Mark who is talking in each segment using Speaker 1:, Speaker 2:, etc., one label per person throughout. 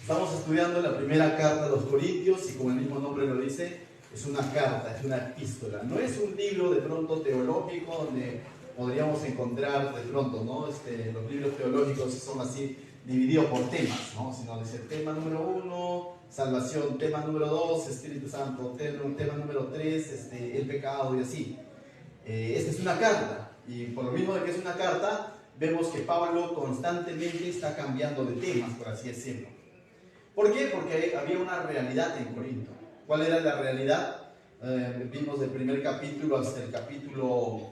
Speaker 1: Estamos estudiando la primera carta de los Corintios y como el mismo nombre lo dice, es una carta, es una epístola. No es un libro de pronto teológico donde podríamos encontrar de pronto, ¿no? Los libros teológicos son así divididos por temas, ¿no? Sino dice tema número 1, salvación, tema número 2, Espíritu Santo, tema número 3, el pecado y así. Esta es una carta y por lo mismo de que es una carta, vemos que Pablo constantemente está cambiando de temas, por así decirlo. ¿Por qué? Porque había una realidad en Corinto. ¿Cuál era la realidad? Vimos del primer capítulo hasta el capítulo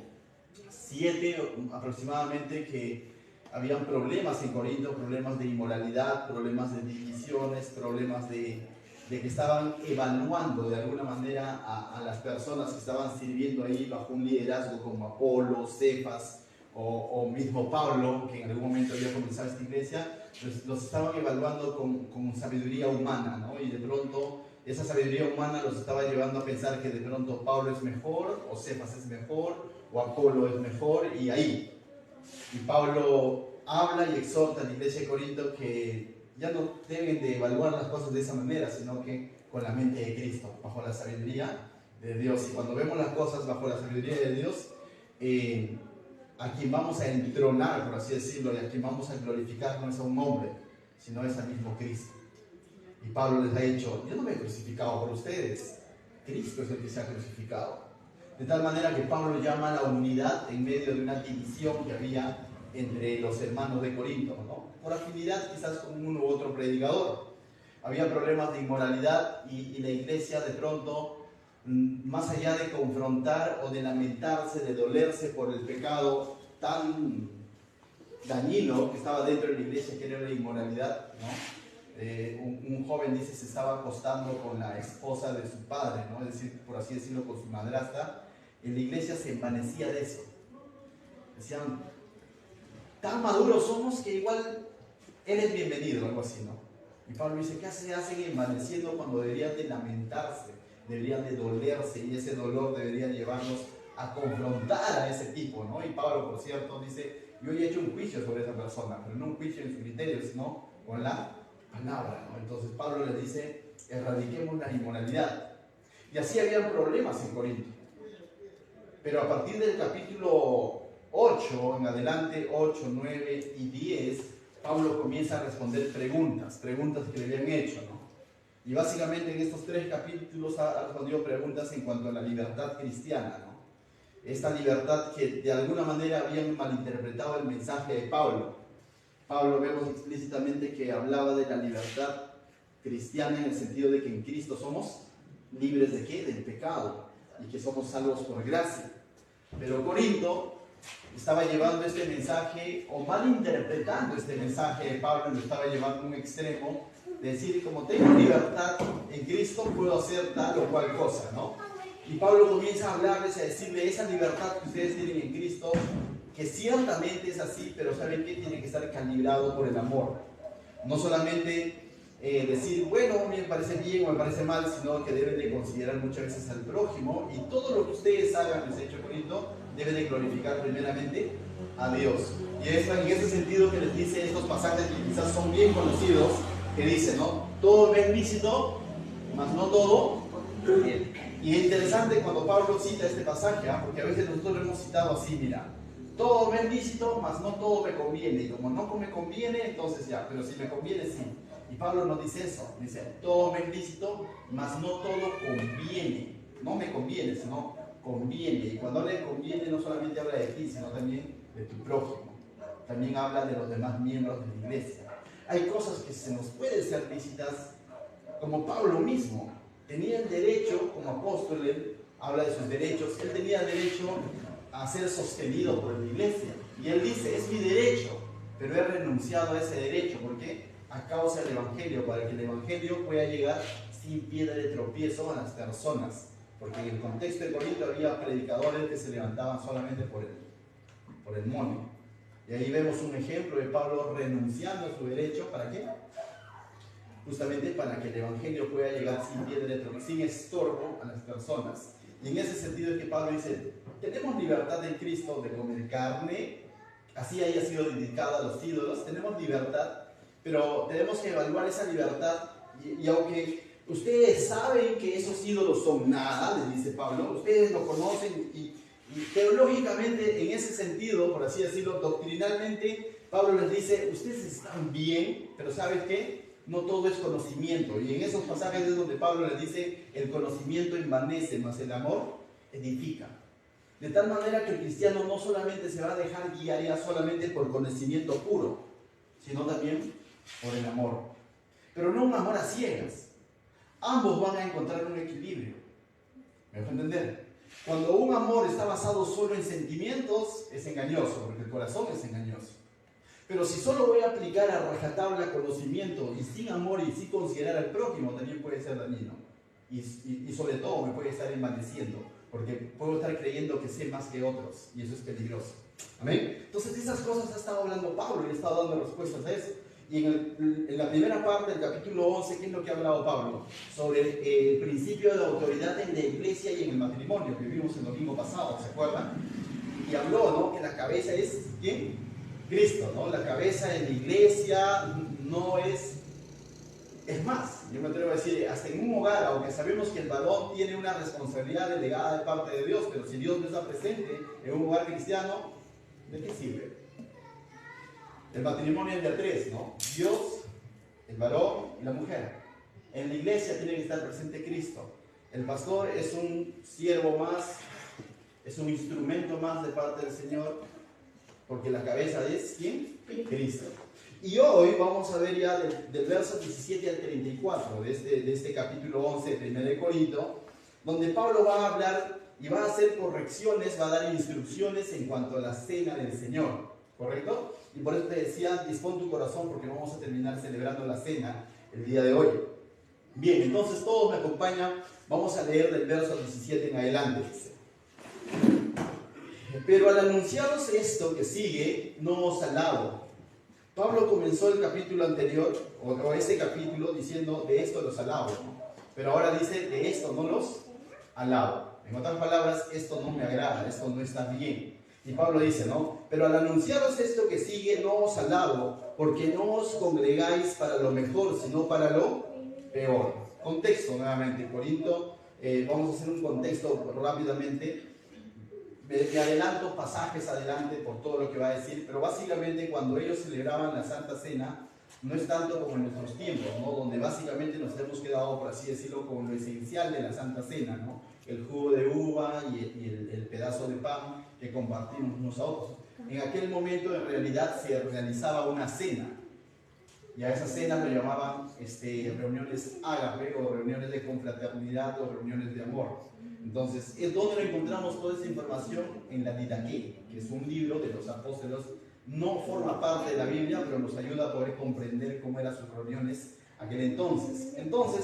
Speaker 1: 7 aproximadamente que habían problemas en Corinto, problemas de inmoralidad, problemas de divisiones, problemas de que estaban evaluando de alguna manera a las personas que estaban sirviendo ahí bajo un liderazgo como Apolo, Cefas o mismo Pablo, que en algún momento había comenzado esta iglesia. Los estaban evaluando con sabiduría humana, ¿no? Y de pronto esa sabiduría humana los estaba llevando a pensar que de pronto Pablo es mejor, o Cefas es mejor, o Apolo es mejor, y ahí. Y Pablo habla y exhorta a la iglesia de Corinto que ya no deben de evaluar las cosas de esa manera, sino que con la mente de Cristo, bajo la sabiduría de Dios. Y cuando vemos las cosas bajo la sabiduría de Dios, a quien vamos a entronar, por así decirlo, y a quien vamos a glorificar no es a un hombre, sino es al mismo Cristo. Y Pablo les ha dicho, yo no me he crucificado por ustedes, Cristo es el que se ha crucificado. De tal manera que Pablo llama a la unidad en medio de una división que había entre los hermanos de Corinto, ¿no? Por afinidad quizás con uno u otro predicador. Había problemas de inmoralidad y la iglesia de pronto, más allá de confrontar o de lamentarse, de dolerse por el pecado tan dañino que estaba dentro de la iglesia, que era la inmoralidad, ¿no? Un joven dice se estaba acostando con la esposa de su padre, ¿no? Es decir, por así decirlo, con su madrastra. En la iglesia se envanecía de eso. Decían, tan maduros somos que igual él es bienvenido, algo así, ¿no? Y Pablo dice, ¿qué hacen envaneciendo cuando deberían de lamentarse, deberían de dolerse, y ese dolor debería llevarnos a confrontar a ese tipo, ¿no? Y Pablo, por cierto, dice, yo he hecho un juicio sobre esa persona, pero no un juicio en su criterio, sino con la palabra, ¿no? Entonces Pablo le dice, erradiquemos la inmoralidad. Y así habían problemas en Corinto. Pero a partir del capítulo 8 en adelante, 8, 9 y 10, Pablo comienza a responder preguntas que le habían hecho, ¿no? Y básicamente en estos 3 capítulos ha respondido preguntas en cuanto a la libertad cristiana, ¿no? Esta libertad que de alguna manera habían malinterpretado el mensaje de Pablo. Pablo vemos explícitamente que hablaba de la libertad cristiana en el sentido de que en Cristo somos libres ¿de qué? Del pecado, y que somos salvos por gracia. Pero Corinto estaba llevando este mensaje, o malinterpretando este mensaje de Pablo, lo estaba llevando a un extremo de decir, como tengo libertad en Cristo, puedo hacer tal o cual cosa, ¿no? Y Pablo comienza a hablarles, a decirle, esa libertad que ustedes tienen en Cristo, que ciertamente es así, pero ¿saben qué? Tiene que estar calibrado por el amor. No solamente decir, bueno, me parece bien o me parece mal, sino que deben de considerar muchas veces al prójimo, y todo lo que ustedes hagan, les he dicho Corinto, deben de glorificar primeramente a Dios. Y es en ese sentido que les dice estos pasajes que quizás son bien conocidos, que dicen, ¿no? Todo me es lícito, mas no todo bien. Y es interesante cuando Pablo cita este pasaje, porque a veces nosotros lo hemos citado así, mira, todo me es lícito, mas no todo me conviene, y como no me conviene, entonces ya, pero si me conviene, sí. Y Pablo no dice eso, dice, todo me es lícito, mas no todo conviene. No me conviene, sino conviene. Y cuando habla de conviene, no solamente habla de ti, sino también de tu prójimo. También habla de los demás miembros de la iglesia. Hay cosas que se nos pueden ser lícitas, como Pablo mismo. Tenía el derecho, como apóstol, él habla de sus derechos, él tenía derecho a ser sostenido por la iglesia. Y él dice, es mi derecho, pero he renunciado a ese derecho. ¿Por qué? A causa del Evangelio, para que el Evangelio pueda llegar sin piedra de tropiezo a las personas. Porque en el contexto de Corinto había predicadores que se levantaban solamente por el money. Y ahí vemos un ejemplo de Pablo renunciando a su derecho, ¿para qué? Justamente para que el Evangelio pueda llegar sin piedra de tropiezo, sin estorbo a las personas. Y en ese sentido es que Pablo dice, tenemos libertad en Cristo de comer carne, así haya sido dedicada a los ídolos, tenemos libertad, pero tenemos que evaluar esa libertad y aunque ustedes saben que esos ídolos son nada, les dice Pablo, ustedes lo conocen y teológicamente, en ese sentido, por así decirlo, doctrinalmente, Pablo les dice, ustedes están bien, pero ¿saben qué? No todo es conocimiento. Y en esos pasajes es donde Pablo les dice, el conocimiento envanece, mas el amor edifica. De tal manera que el cristiano no solamente se va a dejar guiar ya solamente por conocimiento puro, sino también por el amor. Pero no un amor a ciegas. Ambos van a encontrar un equilibrio. ¿Me dejo entender? Cuando un amor está basado solo en sentimientos, es engañoso, porque el corazón es engañoso. Pero si solo voy a aplicar a rajatabla conocimiento y sin amor y sin considerar al prójimo, también puede ser dañino. Y sobre todo me puede estar envaneciendo, porque puedo estar creyendo que sé más que otros, y eso es peligroso. ¿Amén? Entonces esas cosas ha estado hablando Pablo y ha estado dando respuestas a eso. Y en la primera parte del capítulo 11, ¿qué es lo que ha hablado Pablo? Sobre el principio de autoridad en la iglesia y en el matrimonio, que vimos el domingo pasado, ¿se acuerdan? Y habló, ¿no? Que la cabeza es, ¿quién? Cristo, ¿no? La cabeza en la iglesia no es más, yo me atrevo a decir, hasta en un hogar, aunque sabemos que el varón tiene una responsabilidad delegada de parte de Dios, pero si Dios no está presente en un hogar cristiano, ¿de qué sirve? El matrimonio es de a tres, ¿no? Dios, el varón y la mujer. En la iglesia tiene que estar presente Cristo. El pastor es un siervo más, es un instrumento más de parte del Señor, porque la cabeza es, ¿quién? Cristo. Y hoy vamos a ver ya del verso 17 al 34 de este capítulo 11 de 1 Corinto, donde Pablo va a hablar y va a hacer correcciones, va a dar instrucciones en cuanto a la cena del Señor, ¿correcto? Y por eso te decía, dispón tu corazón porque vamos a terminar celebrando la cena el día de hoy. Bien, entonces todos me acompañan, vamos a leer del verso 17 en adelante. Pero al anunciaros esto que sigue, no os alabo. Pablo comenzó el capítulo anterior, o este capítulo, diciendo, de esto los alabo, ¿no? Pero ahora dice, de esto no los alabo. En otras palabras, esto no me agrada, esto no está bien. Y Pablo dice, ¿no? Pero al anunciaros esto que sigue, no os alabo, porque no os congregáis para lo mejor, sino para lo peor. Contexto, nuevamente, Corinto. Vamos a hacer un contexto rápidamente. Me adelanto pasajes adelante por todo lo que va a decir, pero básicamente cuando ellos celebraban la Santa Cena, no es tanto como en nuestros tiempos, ¿no? Donde básicamente nos hemos quedado, por así decirlo, con lo esencial de la Santa Cena, ¿no? El jugo de uva y el pedazo de pan que compartimos unos a otros. En aquel momento en realidad se realizaba una cena, y a esas cenas lo llamaban reuniones ágape, o reuniones de confraternidad, o reuniones de amor. Entonces, es donde encontramos toda esa información en la Didaqué, que es un libro de los apóstoles. No forma parte de la Biblia, pero nos ayuda a poder comprender cómo eran sus reuniones aquel entonces.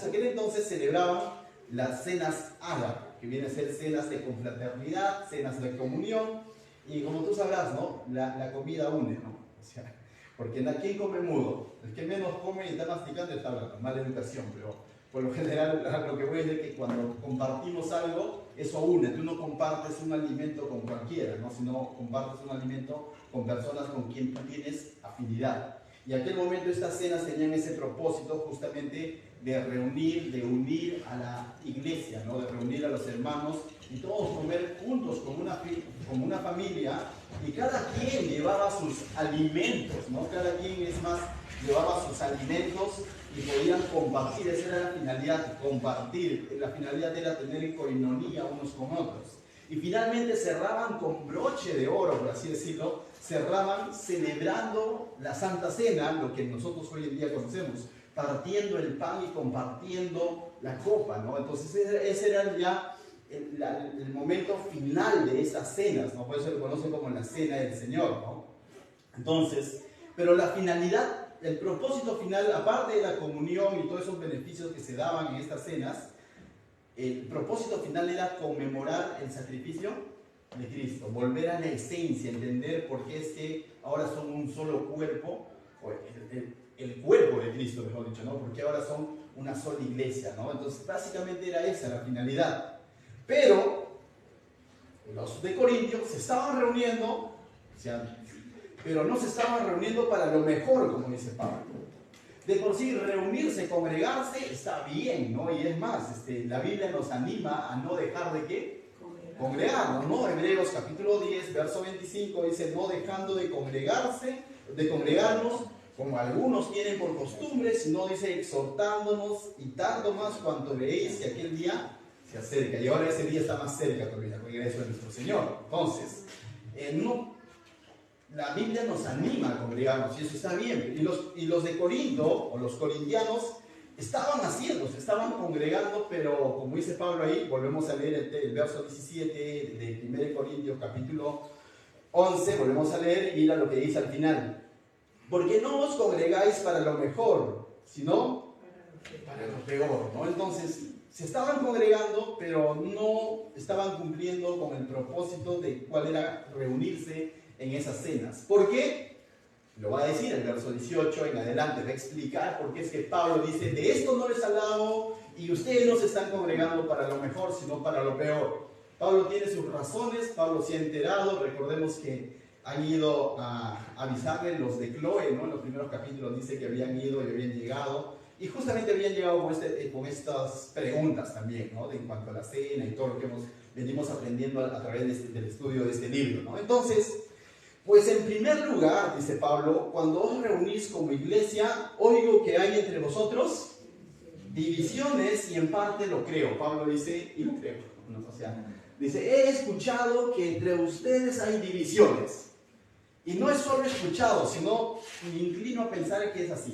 Speaker 1: Aquel entonces celebraban las cenas ágape, que vienen a ser cenas de confraternidad, cenas de comunión, y como tú sabrás, ¿no? La comida une, ¿no? O sea, porque ¿quién come mudo? El que menos come y está masticando está hablando, mala educación, pero por lo general lo que voy a decir es que cuando compartimos algo, eso une. Tú no compartes un alimento con cualquiera, ¿no? Sino compartes un alimento con personas con quien tú tienes afinidad. Y en aquel momento estas cenas tenían ese propósito justamente de reunir, de unir a la iglesia, ¿no? De reunir a los hermanos y todos comer juntos como una familia, y cada quien llevaba sus alimentos, ¿no? Cada quien, es más, llevaba sus alimentos y podían compartir. Esa era la finalidad, compartir. La finalidad era tener coinonía unos con otros. Y finalmente cerraban con broche de oro, por así decirlo, cerraban celebrando la Santa Cena, lo que nosotros hoy en día conocemos, partiendo el pan y compartiendo la copa, ¿no? Entonces ese era ya el momento final de esas cenas, ¿no? Por eso lo conocen como la Cena del Señor, ¿no? Entonces, pero la finalidad, el propósito final, aparte de la comunión y todos esos beneficios que se daban en estas cenas, el propósito final era conmemorar el sacrificio de Cristo, volver a la esencia, entender por qué es que ahora son un solo cuerpo, o el cuerpo de Cristo, mejor dicho, ¿no? Porque ahora son una sola iglesia, ¿no? Entonces, básicamente era esa la finalidad. Pero los de Corintios se estaban reuniendo, pero no se estaban reuniendo para lo mejor, como dice Pablo. de por sí reunirse, congregarse, está bien, ¿no? Y es más, la Biblia nos anima a no dejar de ¿qué? Congregarnos, ¿no? Hebreos capítulo 10, verso 25 dice, no dejando de congregarnos, como algunos tienen por costumbre, sino dice, exhortándonos y tanto más cuanto veéis que aquel día se acerca. Y ahora ese día está más cerca todavía, el regreso de nuestro Señor. Entonces, la Biblia nos anima a congregarnos y eso está bien. Y los de Corinto, o los corintianos, estaban haciendo, se estaban congregando, pero como dice Pablo ahí, volvemos a leer el verso 17 de 1 Corintios capítulo 11, volvemos a leer y mira lo que dice al final. Porque no os congregáis para lo mejor, sino para lo peor, ¿no? Entonces, se estaban congregando, pero no estaban cumpliendo con el propósito de cuál era reunirse en esas cenas. ¿Por qué? Lo va a decir el verso 18 en adelante, va a explicar por qué es que Pablo dice, de esto no les hablaba y ustedes no se están congregando para lo mejor, sino para lo peor. Pablo tiene sus razones, Pablo se ha enterado, recordemos que han ido a avisarle los de Cloé, ¿no? En los primeros capítulos dice que habían ido y habían llegado, y justamente habían llegado con estas preguntas también, ¿no? En cuanto a la cena y todo lo que venimos aprendiendo a través del estudio de este libro, ¿no? Entonces, pues en primer lugar, dice Pablo, cuando os reunís como iglesia, oigo que hay entre vosotros divisiones y en parte lo creo. Pablo dice, y lo creo, ¿no? O sea, dice, he escuchado que entre ustedes hay divisiones. Y no es solo escuchado, sino me inclino a pensar que es así.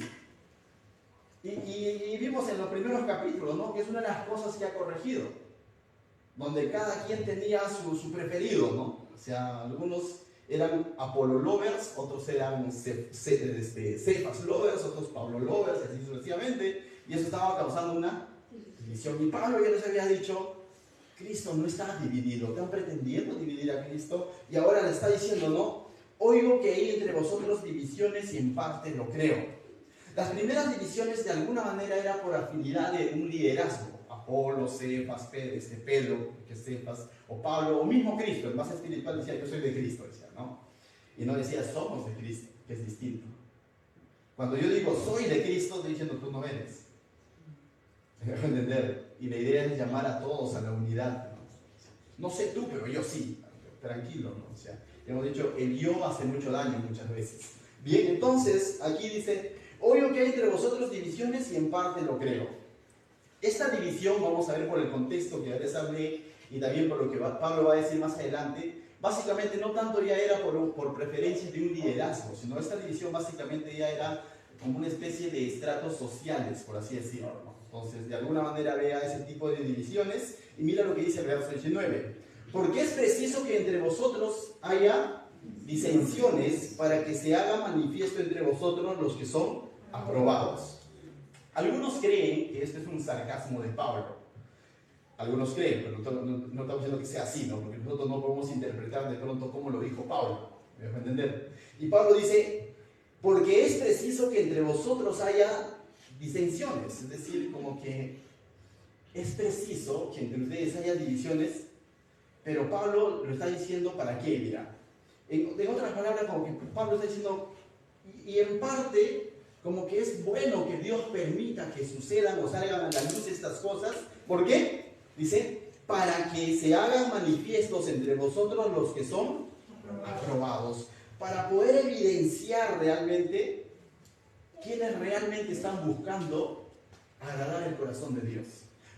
Speaker 1: Y vimos en los primeros capítulos, ¿no? Que es una de las cosas que ha corregido, donde cada quien tenía su preferido, ¿no? O sea, algunos eran Apolo lovers, otros eran Cefas lovers, otros Pablo lovers, y así sucesivamente, y eso estaba causando una división. Y Pablo ya les había dicho, Cristo no está dividido, están pretendiendo dividir a Cristo, y ahora le está diciendo, no, oigo que hay entre vosotros divisiones y en parte lo creo. Las primeras divisiones de alguna manera era por afinidad de un liderazgo, Apolo, Cefas, Pedro, que es Cefas, o Pablo, o mismo Cristo, el más espiritual decía, yo soy de Cristo, decía, ¿no? Y no decía, somos de Cristo, que es distinto. Cuando yo digo, soy de Cristo, estoy diciendo, tú no eres. ¿Me dejo entender? Y la idea es llamar a todos a la unidad, ¿no? No sé tú, pero yo sí, tranquilo, ¿no? O sea, hemos dicho, el yo hace mucho daño muchas veces. Bien, entonces, aquí dice, oigo que hay entre vosotros divisiones y en parte lo creo. Esta división, vamos a ver por el contexto que ya les hablé y también por lo que Pablo va a decir más adelante, básicamente no tanto ya era por preferencia de un liderazgo, sino esta división básicamente ya era como una especie de estratos sociales, por así decirlo, ¿no? Entonces, de alguna manera vea ese tipo de divisiones y mira lo que dice el verso 19. Porque es preciso que entre vosotros haya disensiones para que se haga manifiesto entre vosotros los que son aprobados. Algunos creen que esto es un sarcasmo de Pablo. Algunos creen, pero no estamos diciendo que sea así, ¿no? Porque nosotros no podemos interpretar de pronto cómo lo dijo Pablo. ¿Me dejo entender? Y Pablo dice, porque es preciso que entre vosotros haya disensiones. Es decir, como que es preciso que entre ustedes haya divisiones, pero Pablo lo está diciendo para qué, mira. En otras palabras, como que Pablo está diciendo, y en parte, como que es bueno que Dios permita que sucedan o salgan a la luz estas cosas. ¿Por qué? Dice, para que se hagan manifiestos entre vosotros los que son aprobados, para poder evidenciar realmente quienes realmente están buscando agradar el corazón de Dios,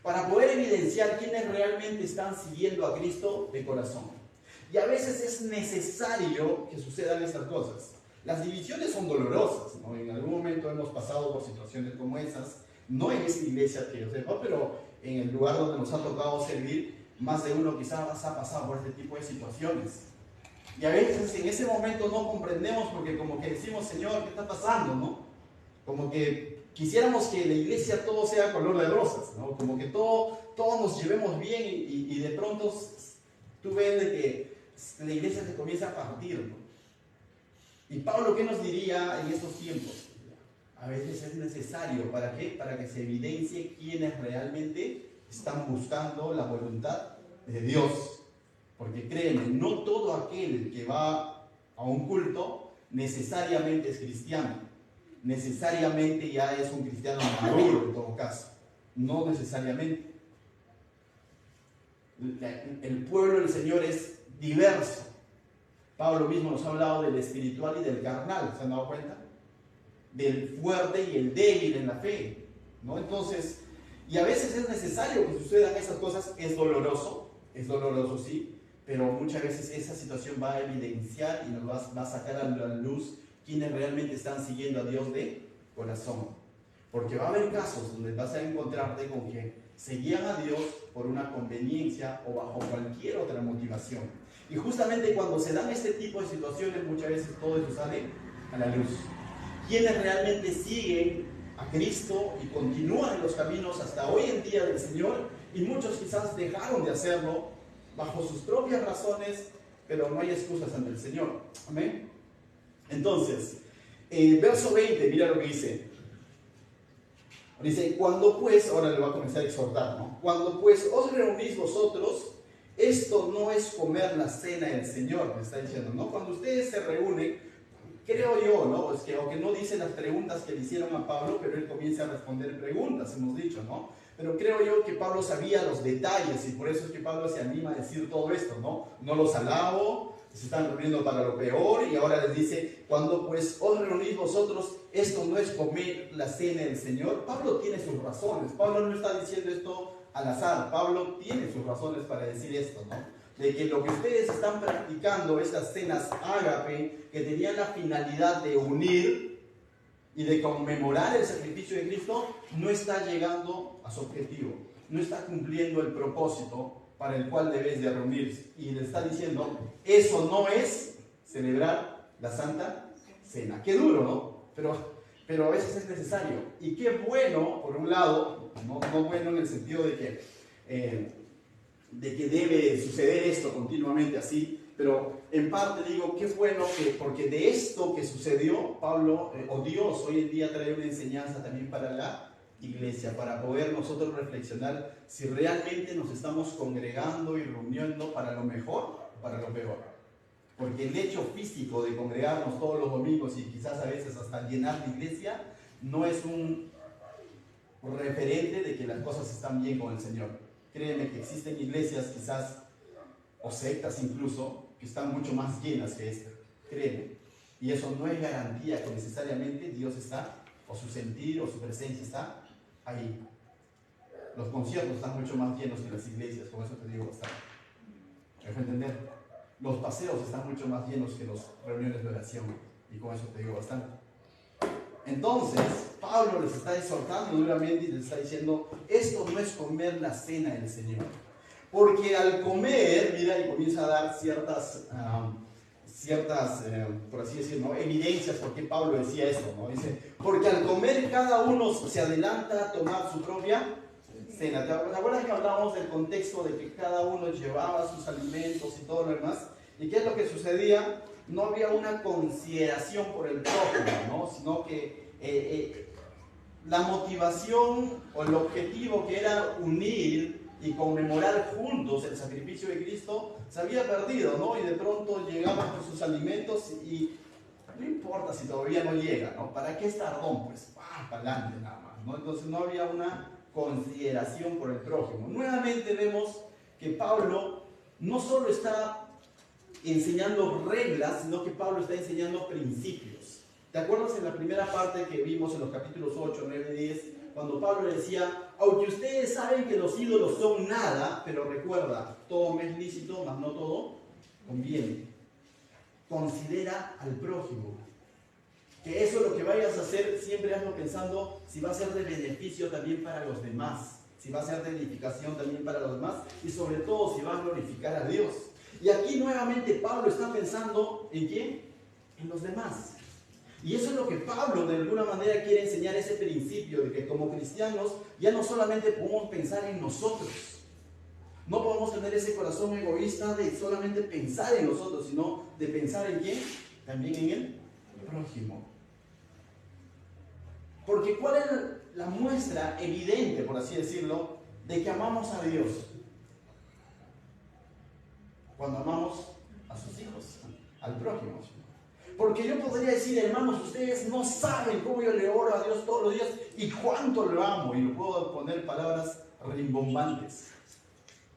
Speaker 1: para poder evidenciar quienes realmente están siguiendo a Cristo de corazón. Y a veces es necesario que sucedan estas cosas. Las divisiones son dolorosas, ¿no? En algún momento hemos pasado por situaciones como esas, no en esta iglesia que yo sepa, pero en el lugar donde nos ha tocado servir, más de uno quizás ha pasado por este tipo de situaciones. Y a veces en ese momento no comprendemos porque como que decimos, Señor, ¿qué está pasando, no? Como que quisiéramos que en la iglesia todo sea color de rosas, ¿no? Como que todos nos llevemos bien y de pronto tú ves de que la iglesia se comienza a partir, ¿no? Y Pablo, ¿qué nos diría en estos tiempos? A veces es necesario, ¿para qué? Para que se evidencie quienes realmente están buscando la voluntad de Dios. Porque créeme, no todo aquel que va a un culto necesariamente es cristiano. necesariamente ya es un cristiano maduro en todo caso. No necesariamente. El pueblo del Señor es diverso. Pablo mismo nos ha hablado del espiritual y del carnal, ¿se han dado cuenta? Del fuerte y el débil en la fe, ¿no? Entonces, y a veces es necesario que sucedan esas cosas, es doloroso sí, pero muchas veces esa situación va a evidenciar y nos va a sacar a la luz quienes realmente están siguiendo a Dios de corazón. Porque va a haber casos donde vas a encontrarte con que seguían a Dios por una conveniencia o bajo cualquier otra motivación. Y justamente cuando se dan este tipo de situaciones, muchas veces todo eso sale a la luz. Quienes realmente siguen a Cristo y continúan en los caminos hasta hoy en día del Señor, y muchos quizás dejaron de hacerlo bajo sus propias razones, pero no hay excusas ante el Señor. Amén. Entonces, verso 20, mira lo que dice. Dice, cuando pues, ahora le va a comenzar a exhortar, ¿no? Cuando pues os reunís vosotros, esto no es comer la cena del Señor, me está diciendo, ¿no? Cuando ustedes se reúnen, creo yo, ¿no? Es que aunque no dice las preguntas que le hicieron a Pablo, pero él comienza a responder preguntas, hemos dicho, ¿no? Pero creo yo que Pablo sabía los detalles y por eso es que Pablo se anima a decir todo esto, ¿no? No los alabo, se están reuniendo para lo peor y ahora les dice, cuando pues os reunís vosotros, esto no es comer la cena del Señor. Pablo tiene sus razones, Pablo no está diciendo esto al azar, Pablo tiene sus razones para decir esto, ¿no? De que lo que ustedes están practicando, estas cenas ágape, que tenían la finalidad de unir y de conmemorar el sacrificio de Cristo, no está llegando a su objetivo, no está cumpliendo el propósito para el cual debes de reunirse. Y le está diciendo, eso no es celebrar la Santa Cena. Qué duro, ¿no? Pero a veces es necesario. Y qué bueno, por un lado, no bueno en el sentido de que debe suceder esto continuamente así, pero en parte digo, qué bueno que, porque de esto que sucedió, Pablo, o Dios hoy en día trae una enseñanza también para la iglesia, para poder nosotros reflexionar si realmente nos estamos congregando y reuniendo para lo mejor o para lo peor. Porque el hecho físico de congregarnos todos los domingos y quizás a veces hasta llenar la iglesia, no es un referente de que las cosas están bien con el Señor. Créeme que existen iglesias quizás, o sectas incluso, que están mucho más llenas que esta. Créeme. Y eso no es garantía que necesariamente Dios está, o su sentir, o su presencia está ahí. Los conciertos están mucho más llenos que las iglesias, con eso te digo bastante. ¿Me dejo entender? Los paseos están mucho más llenos que las reuniones de oración, y con eso te digo bastante. Entonces, Pablo les está exhortando duramente y les está diciendo, esto no es comer la cena del Señor. Porque al comer, mira, y comienza a dar ciertas por así decirlo, ¿no? Evidencias por qué Pablo decía esto, ¿no? Dice, porque al comer cada uno se adelanta a tomar su propia cena. ¿Te acuerdas que hablábamos del contexto de que cada uno llevaba sus alimentos y todo lo demás? ¿Y qué es lo que sucedía? No había una consideración por el prójimo, ¿no? Sino que la motivación o el objetivo que era unir y conmemorar juntos el sacrificio de Cristo se había perdido, ¿no? Y de pronto llegaban con sus alimentos y no importa si todavía no llega, ¿no? ¿Para qué es tardón? Pues para adelante nada más, ¿no? Entonces no había una consideración por el prójimo. Nuevamente vemos que Pablo no solo está enseñando reglas, sino que Pablo está enseñando principios. ¿Te acuerdas en la primera parte que vimos en los capítulos 8, 9, 10? Cuando Pablo decía, aunque ustedes saben que los ídolos son nada, pero recuerda, todo me es lícito, mas no todo conviene. Considera al prójimo. Que eso lo que vayas a hacer, siempre hazlo pensando si va a ser de beneficio también para los demás, si va a ser de edificación también para los demás, y sobre todo si va a glorificar a Dios. Y aquí nuevamente Pablo está pensando ¿en quién? En los demás. Y eso es lo que Pablo de alguna manera quiere enseñar, ese principio de que como cristianos ya no solamente podemos pensar en nosotros, no podemos tener ese corazón egoísta de solamente pensar en nosotros, sino de pensar en quién, también en el prójimo. Porque ¿cuál es la muestra evidente, por así decirlo, de que amamos a Dios? Cuando amamos a sus hijos, al prójimo. Porque yo podría decir, hermanos, ustedes no saben cómo yo le oro a Dios todos los días y cuánto lo amo. Y lo puedo poner palabras rimbombantes.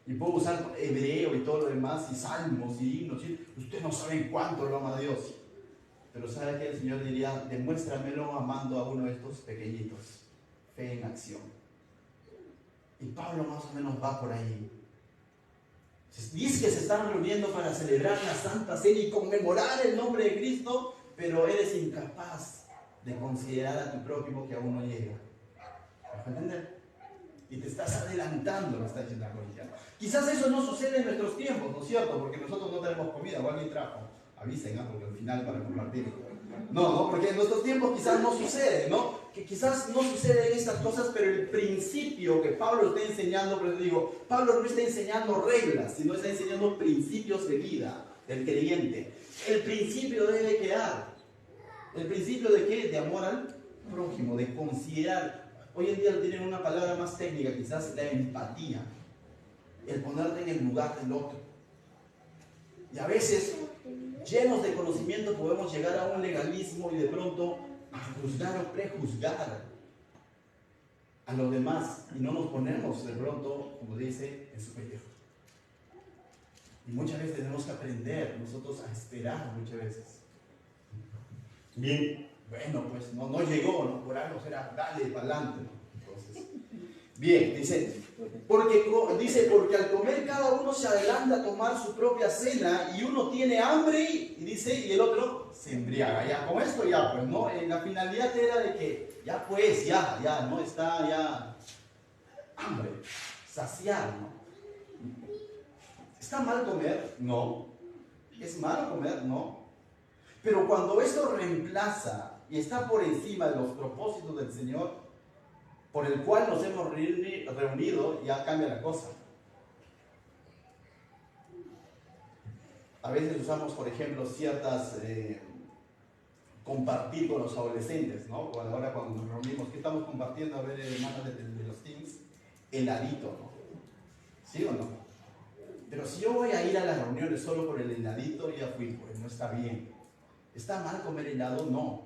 Speaker 1: Y puedo usar hebreo y todo lo demás, y salmos y himnos. Y ustedes no saben cuánto lo ama a Dios. Pero ¿sabe qué? El Señor diría, demuéstramelo amando a uno de estos pequeñitos. Fe en acción. Y Pablo más o menos va por ahí. Dice que se están reuniendo para celebrar la Santa Cena y conmemorar el nombre de Cristo, pero eres incapaz de considerar a tu prójimo que aún no llega. ¿Me puede entender? Y te estás adelantando, lo está diciendo la Corinthiana. Quizás eso no sucede en nuestros tiempos, ¿no es cierto? Porque nosotros no tenemos comida, o alguien trajo. Avisen, ¿no? Porque al final para compartir. No, porque en nuestros tiempos quizás no sucede, ¿no? Que quizás no suceden estas cosas, pero el principio que Pablo está enseñando, por eso digo, Pablo no está enseñando reglas, sino está enseñando principios de vida del creyente. El principio debe quedar. ¿El principio de qué? De amor al prójimo, de considerar. Hoy en día tienen una palabra más técnica, quizás la empatía. El ponerte en el lugar del otro. Y a veces, llenos de conocimiento, podemos llegar a un legalismo y de pronto a juzgar o prejuzgar a los demás y no nos ponemos de pronto, como dice, en superior. Y muchas veces tenemos que aprender nosotros a esperar muchas veces. Bien, bueno, pues no llegó, ¿no? Por algo será, dale para adelante, ¿no? Entonces, bien, porque al comer cada uno se adelanta a tomar su propia cena y uno tiene hambre y el otro se embriaga. Ya, con esto ya, pues, ¿no? La finalidad era de que ya, pues, ya, ¿no? Está ya hambre, saciar, ¿no? ¿Está mal comer? No. ¿Es malo comer? No. Pero cuando esto reemplaza y está por encima de los propósitos del Señor, por el cual nos hemos reunido, ya cambia la cosa. A veces usamos, por ejemplo, compartir con los adolescentes, ¿no? Ahora cuando nos reunimos, ¿qué estamos compartiendo? A ver, hermanos de los teens, heladito, ¿no? ¿Sí o no? Pero si yo voy a ir a las reuniones solo por el heladito, ya fui, pues no está bien. ¿Está mal comer helado? No.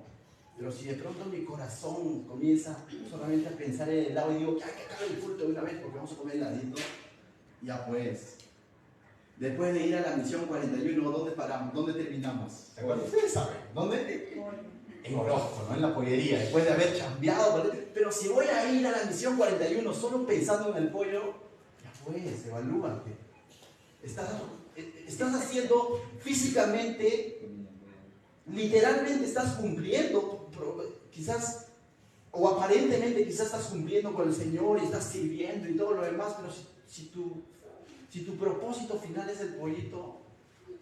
Speaker 1: Pero si de pronto mi corazón comienza solamente a pensar en el helado y digo, hay que acabar el culto de una vez porque vamos a comer heladito, ya pues. Después de ir a la misión 41, ¿dónde paramos? ¿Dónde terminamos? ¿Se acuerdan? Ustedes saben. ¿Dónde? En Orozco, ¿no? En la pollería. Después de haber chambeado. Pero si voy a ir a la misión 41 solo pensando en el pollo, ya pues, evalúate. Estás haciendo físicamente, literalmente estás cumpliendo, quizás, o aparentemente quizás estás cumpliendo con el Señor y estás sirviendo y todo lo demás, pero si tu propósito final es el pollito,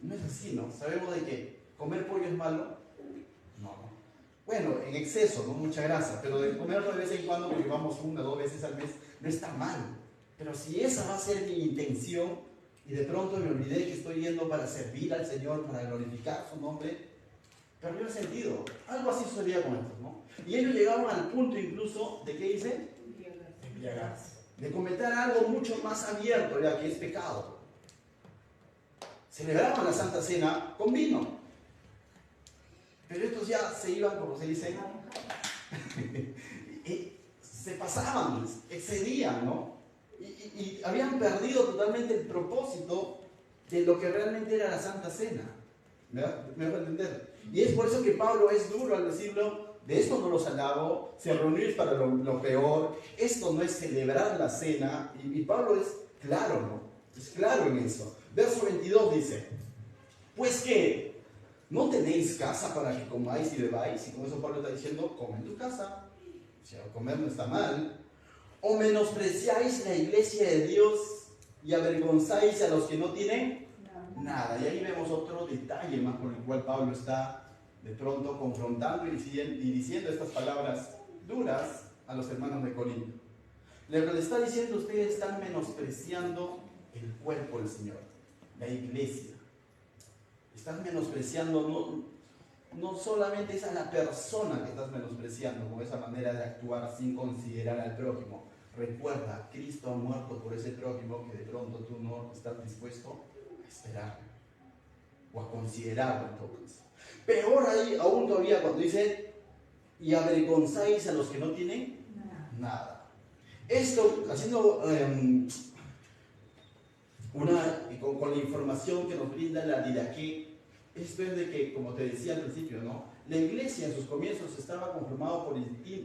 Speaker 1: no es así, ¿no? Sabemos de que comer pollo es malo. No. Bueno, en exceso, no mucha grasa, pero de comerlo de vez en cuando, porque vamos 1 o 2 veces al mes, no está mal. Pero si esa va a ser mi intención y de pronto me olvidé que estoy yendo para servir al Señor, para glorificar su nombre, perdió el sentido. Algo así sucedía con estos, ¿no? Y ellos llegaban al punto incluso de, ¿qué dicen? Embriagarse. De cometer algo mucho más abierto, ya que es pecado. Celebraban la Santa Cena con vino. Pero estos ya se iban, como se dice, y se pasaban, excedían, ¿no? Y habían perdido totalmente el propósito de lo que realmente era la Santa Cena. ¿Me va a entender? Y es por eso que Pablo es duro al decirlo, de esto no los alabo, se reunir para lo peor, esto no es celebrar la cena, y Pablo es claro, ¿no? Es claro en eso. Verso 22 dice, pues que no tenéis casa para que comáis y bebáis, y con eso Pablo está diciendo, come en tu casa, o sea, comer no está mal, o menospreciáis la iglesia de Dios y avergonzáis a los que no tienen nada. Y ahí vemos otro detalle más por el cual Pablo está de pronto confrontando y diciendo estas palabras duras a los hermanos de Corinto. Lo que le está diciendo, ustedes están menospreciando el cuerpo del Señor, la iglesia. Están menospreciando, no solamente es a la persona que estás menospreciando con esa manera de actuar sin considerar al prójimo. Recuerda, Cristo ha muerto por ese prójimo que de pronto tú no estás dispuesto a esperar o a considerarlo entonces. Peor ahí, aún todavía cuando dice, y avergonzáis a los que no tienen nada. Esto, haciendo con la información que nos brinda la Didaqué, esto es de que, como te decía al principio, ¿no? La iglesia en sus comienzos estaba conformada por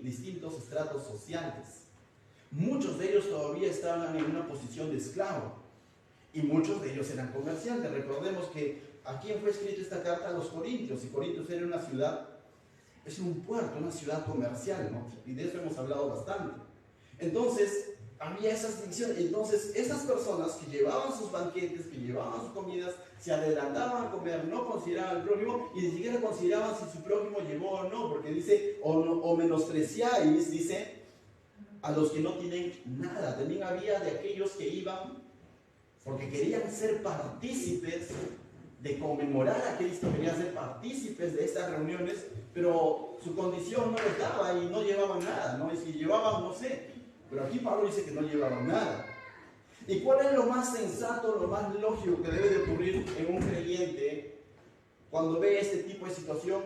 Speaker 1: distintos estratos sociales. Muchos de ellos todavía estaban en una posición de esclavo y muchos de ellos eran comerciantes. Recordemos que a quién fue escrita esta carta, a los Corintios, y Corintios era una ciudad, es un puerto, una ciudad comercial, ¿no? Y de eso hemos hablado bastante. Entonces, había esas divisiones. Entonces, esas personas que llevaban sus banquetes, que llevaban sus comidas, se adelantaban a comer, no consideraban al prójimo y ni siquiera consideraban si su prójimo llegó o no, porque dice, o menospreciáis, dice, a los que no tienen nada. También había de aquellos que iban porque querían ser partícipes de conmemorar a Cristo, querían ser partícipes de estas reuniones, pero su condición no les daba y no llevaban nada, ¿no? Y si llevaban, no sé, pero aquí Pablo dice que no llevaban nada. ¿Y cuál es lo más sensato, lo más lógico que debe de ocurrir en un creyente cuando ve este tipo de situación?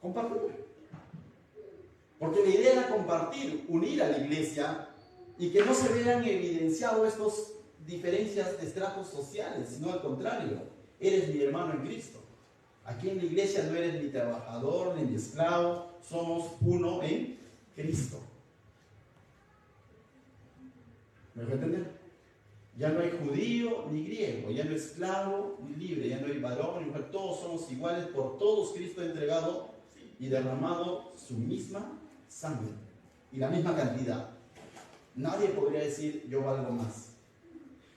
Speaker 1: Compartir. Porque la idea era compartir, unir a la iglesia y que no se vean evidenciados estas diferencias de estratos sociales, sino al contrario, eres mi hermano en Cristo. Aquí en la iglesia no eres ni trabajador ni esclavo, somos uno en Cristo. ¿Me dejo entender? Ya no hay judío ni griego, ya no hay esclavo ni libre, ya no hay varón ni mujer, todos somos iguales, por todos Cristo ha entregado y derramado su misma sangre y la misma cantidad. Nadie podría decir yo valgo más.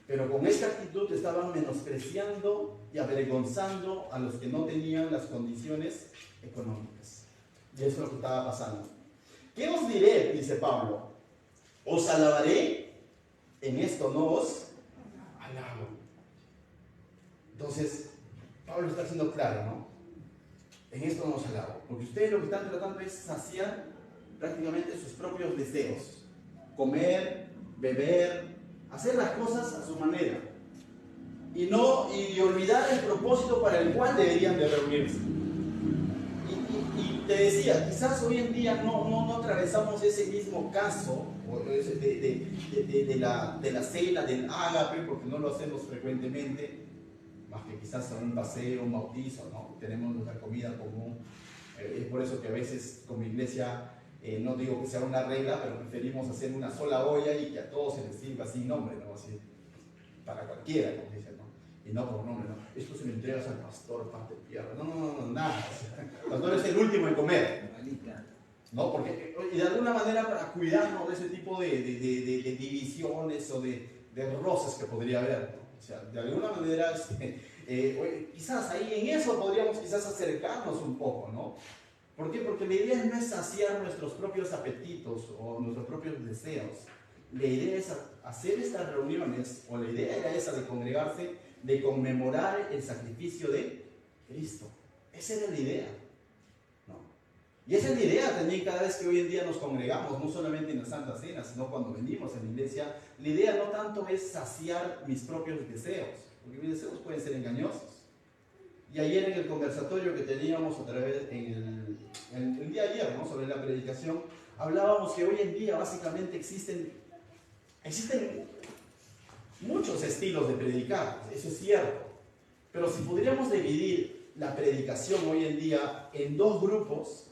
Speaker 1: Pero con esta actitud estaban menospreciando y avergonzando a los que no tenían las condiciones económicas. Y eso es lo que estaba pasando. ¿Qué os diré? Dice Pablo. Os alabaré, en esto no os alabo. Entonces, Pablo está siendo claro, ¿no? En esto no os alabo. Porque ustedes lo que están tratando es saciar prácticamente sus propios deseos. Comer, beber, hacer las cosas a su manera y olvidar el propósito para el cual deberían de reunirse. Y te decía, quizás hoy en día no atravesamos ese mismo caso de la cena, del ágape, porque no lo hacemos frecuentemente, más que quizás a un paseo, un bautizo, ¿no? Tenemos nuestra comida común. Es por eso que a veces como iglesia no digo que sea una regla, pero preferimos hacer una sola olla y que a todos se les sirva sin nombre, ¿no? Así, para cualquiera, como dicen, ¿no? Y no por nombre, ¿no? Esto se lo entregas al pastor, parte de tierra. No, nada. El pastor es el último en comer, ¿no? Porque, y de alguna manera para cuidarnos de ese tipo de divisiones o de roces que podría haber, ¿no? O sea, de alguna manera, quizás ahí en eso podríamos quizás acercarnos un poco, ¿no? ¿Por qué? Porque la idea no es saciar nuestros propios apetitos o nuestros propios deseos. La idea es hacer estas reuniones, o la idea era esa de congregarse, de conmemorar el sacrificio de Cristo. Esa era la idea, ¿no? Y esa es la idea también cada vez que hoy en día nos congregamos, no solamente en la Santa Cena, sino cuando venimos a la iglesia. La idea no tanto es saciar mis propios deseos, porque mis deseos pueden ser engañosos. Y ayer en el conversatorio que teníamos a través, el día de ayer, ¿no? Sobre la predicación, hablábamos que hoy en día básicamente existen muchos estilos de predicar, eso es cierto, pero si pudiéramos dividir la predicación hoy en día en dos grupos,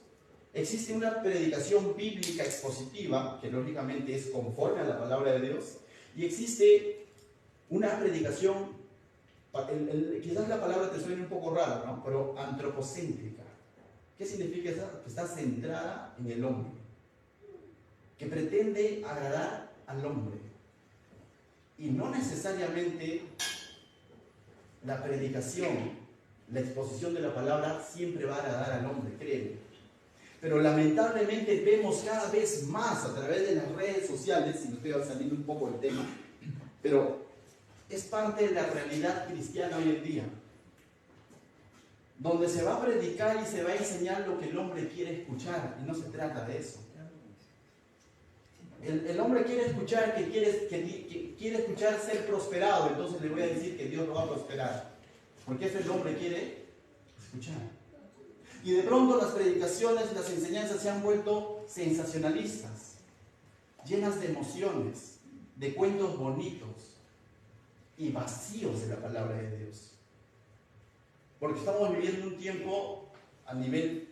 Speaker 1: existe una predicación bíblica expositiva, que lógicamente es conforme a la palabra de Dios, y existe una predicación, quizás la palabra te suene un poco rara, ¿no? Pero antropocéntrica. ¿Qué significa eso? Que está centrada en el hombre, que pretende agradar al hombre. Y no necesariamente la predicación, la exposición de la palabra siempre va a agradar al hombre, créeme. Pero lamentablemente vemos cada vez más a través de las redes sociales, y me estoy saliendo un poco del tema, pero es parte de la realidad cristiana hoy en día, donde se va a predicar y se va a enseñar lo que el hombre quiere escuchar, y no se trata de eso. El hombre quiere escuchar que quiere escuchar ser prosperado, entonces le voy a decir que Dios lo va a prosperar, porque eso el hombre quiere escuchar. Y de pronto las predicaciones y las enseñanzas se han vuelto sensacionalistas, llenas de emociones, de cuentos bonitos y vacíos de la palabra de Dios. Porque estamos viviendo un tiempo a nivel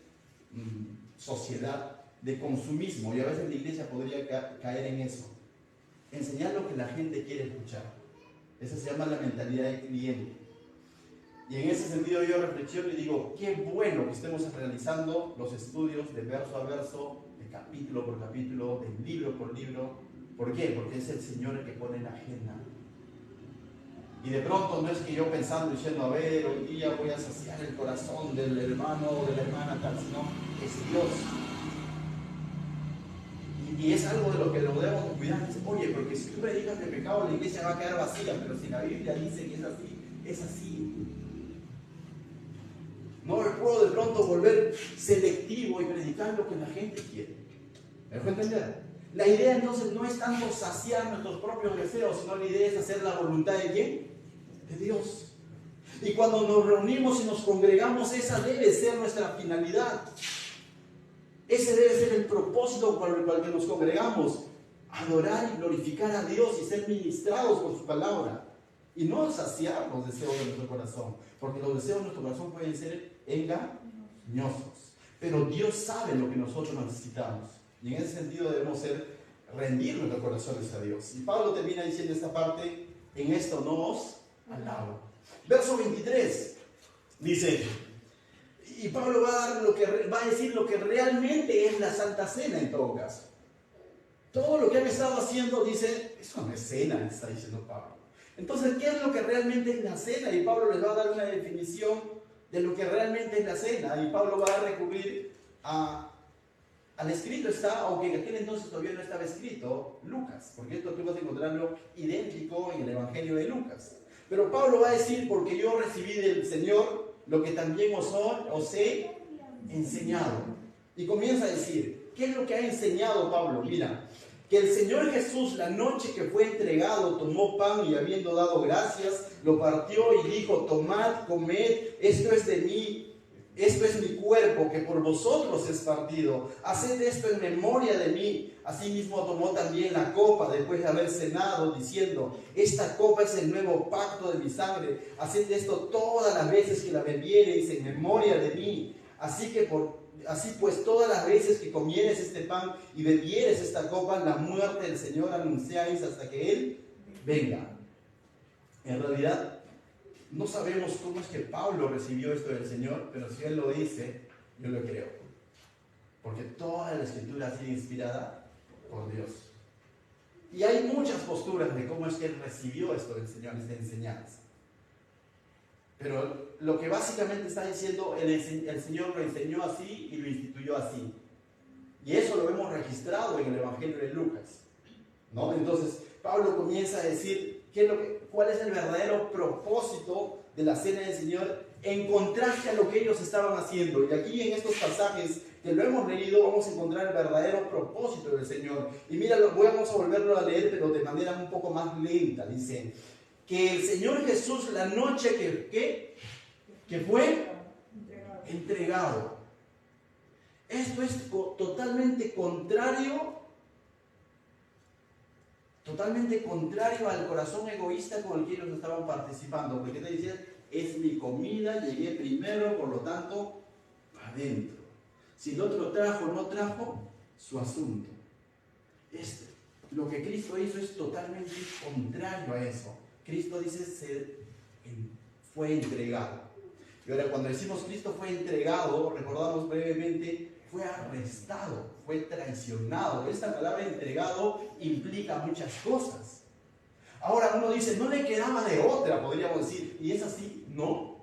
Speaker 1: sociedad de consumismo, y a veces la iglesia podría caer en eso. Enseñar lo que la gente quiere escuchar. Esa se llama la mentalidad de cliente. Y en ese sentido yo reflexiono y digo, qué bueno que estemos realizando los estudios de verso a verso, de capítulo por capítulo, de libro por libro. ¿Por qué? Porque es el Señor el que pone la agenda. Y de pronto no es que yo pensando, diciendo, a ver, hoy día voy a saciar el corazón del hermano o de la hermana tal, sino es Dios. Y es algo de lo que lo debemos cuidar. Dice, oye, porque si tú predicas de pecado, la iglesia va a quedar vacía, pero si la Biblia dice que es así, es así. No me puedo de pronto volver selectivo y predicar lo que la gente quiere. ¿Me dejo entender? La idea entonces no es tanto saciar nuestros propios deseos, sino la idea es hacer la voluntad de ¿quién? De Dios. Y cuando nos reunimos y nos congregamos, esa debe ser nuestra finalidad. Ese debe ser el propósito por el cual nos congregamos. Adorar y glorificar a Dios y ser ministrados por su palabra. Y no saciar los deseos de nuestro corazón. Porque los deseos de nuestro corazón pueden ser engañosos. Pero Dios sabe lo que nosotros necesitamos. Y en ese sentido debemos rendir nuestros corazones a Dios. Y Pablo termina diciendo esta parte, en esto no os alabo. Verso 23 dice, y Pablo va a decir lo que realmente es la Santa Cena en todo caso. Todo lo que han estado haciendo, dice, eso no es cena, está diciendo Pablo. Entonces, ¿qué es lo que realmente es la cena? Y Pablo les va a dar una definición de lo que realmente es la cena. Y Pablo va a recurrir al escrito está, aunque en aquel entonces todavía no estaba escrito, Lucas, porque esto tú vas a encontrarlo idéntico en el Evangelio de Lucas. Pero Pablo va a decir, porque yo recibí del Señor lo que también os he enseñado. Y comienza a decir, ¿qué es lo que ha enseñado Pablo? Mira, que el Señor Jesús, la noche que fue entregado, tomó pan y habiendo dado gracias, lo partió y dijo, tomad, comed, esto es de mí. Esto es mi cuerpo que por vosotros es partido. Haced esto en memoria de mí. Asimismo tomó también la copa después de haber cenado, diciendo, esta copa es el nuevo pacto de mi sangre. Haced esto todas las veces que la bebiereis en memoria de mí. Así pues todas las veces que comieres este pan y bebieres esta copa, la muerte del Señor anunciáis hasta que Él venga. En realidad, no sabemos cómo es que Pablo recibió esto del Señor, pero si él lo dice, yo lo creo. Porque toda la Escritura ha sido inspirada por Dios. Y hay muchas posturas de cómo es que él recibió esto del Señor, esta enseñanza. Pero lo que básicamente está diciendo, el Señor lo enseñó así y lo instituyó así. Y eso lo hemos registrado en el Evangelio de Lucas, ¿no? Entonces, Pablo comienza a decir, ¿cuál es el verdadero propósito de la cena del Señor en contraste a lo que ellos estaban haciendo? Y aquí en estos pasajes que lo hemos leído vamos a encontrar el verdadero propósito del Señor. Y mira, vamos a volverlo a leer, pero de manera un poco más lenta. Dice, que el Señor Jesús la noche que fue entregado. Esto es totalmente contrario al corazón egoísta con el que ellos estaban participando, porque te decían, es mi comida, llegué primero, por lo tanto, adentro. Si el otro trajo o no trajo, su asunto. Lo que Cristo hizo es totalmente contrario a eso. Cristo dice, fue entregado. Y ahora cuando decimos Cristo fue entregado, recordamos brevemente, fue arrestado, fue traicionado. Esta palabra entregado implica muchas cosas. Ahora uno dice, no le quedaba de otra, podríamos decir, y es así, no.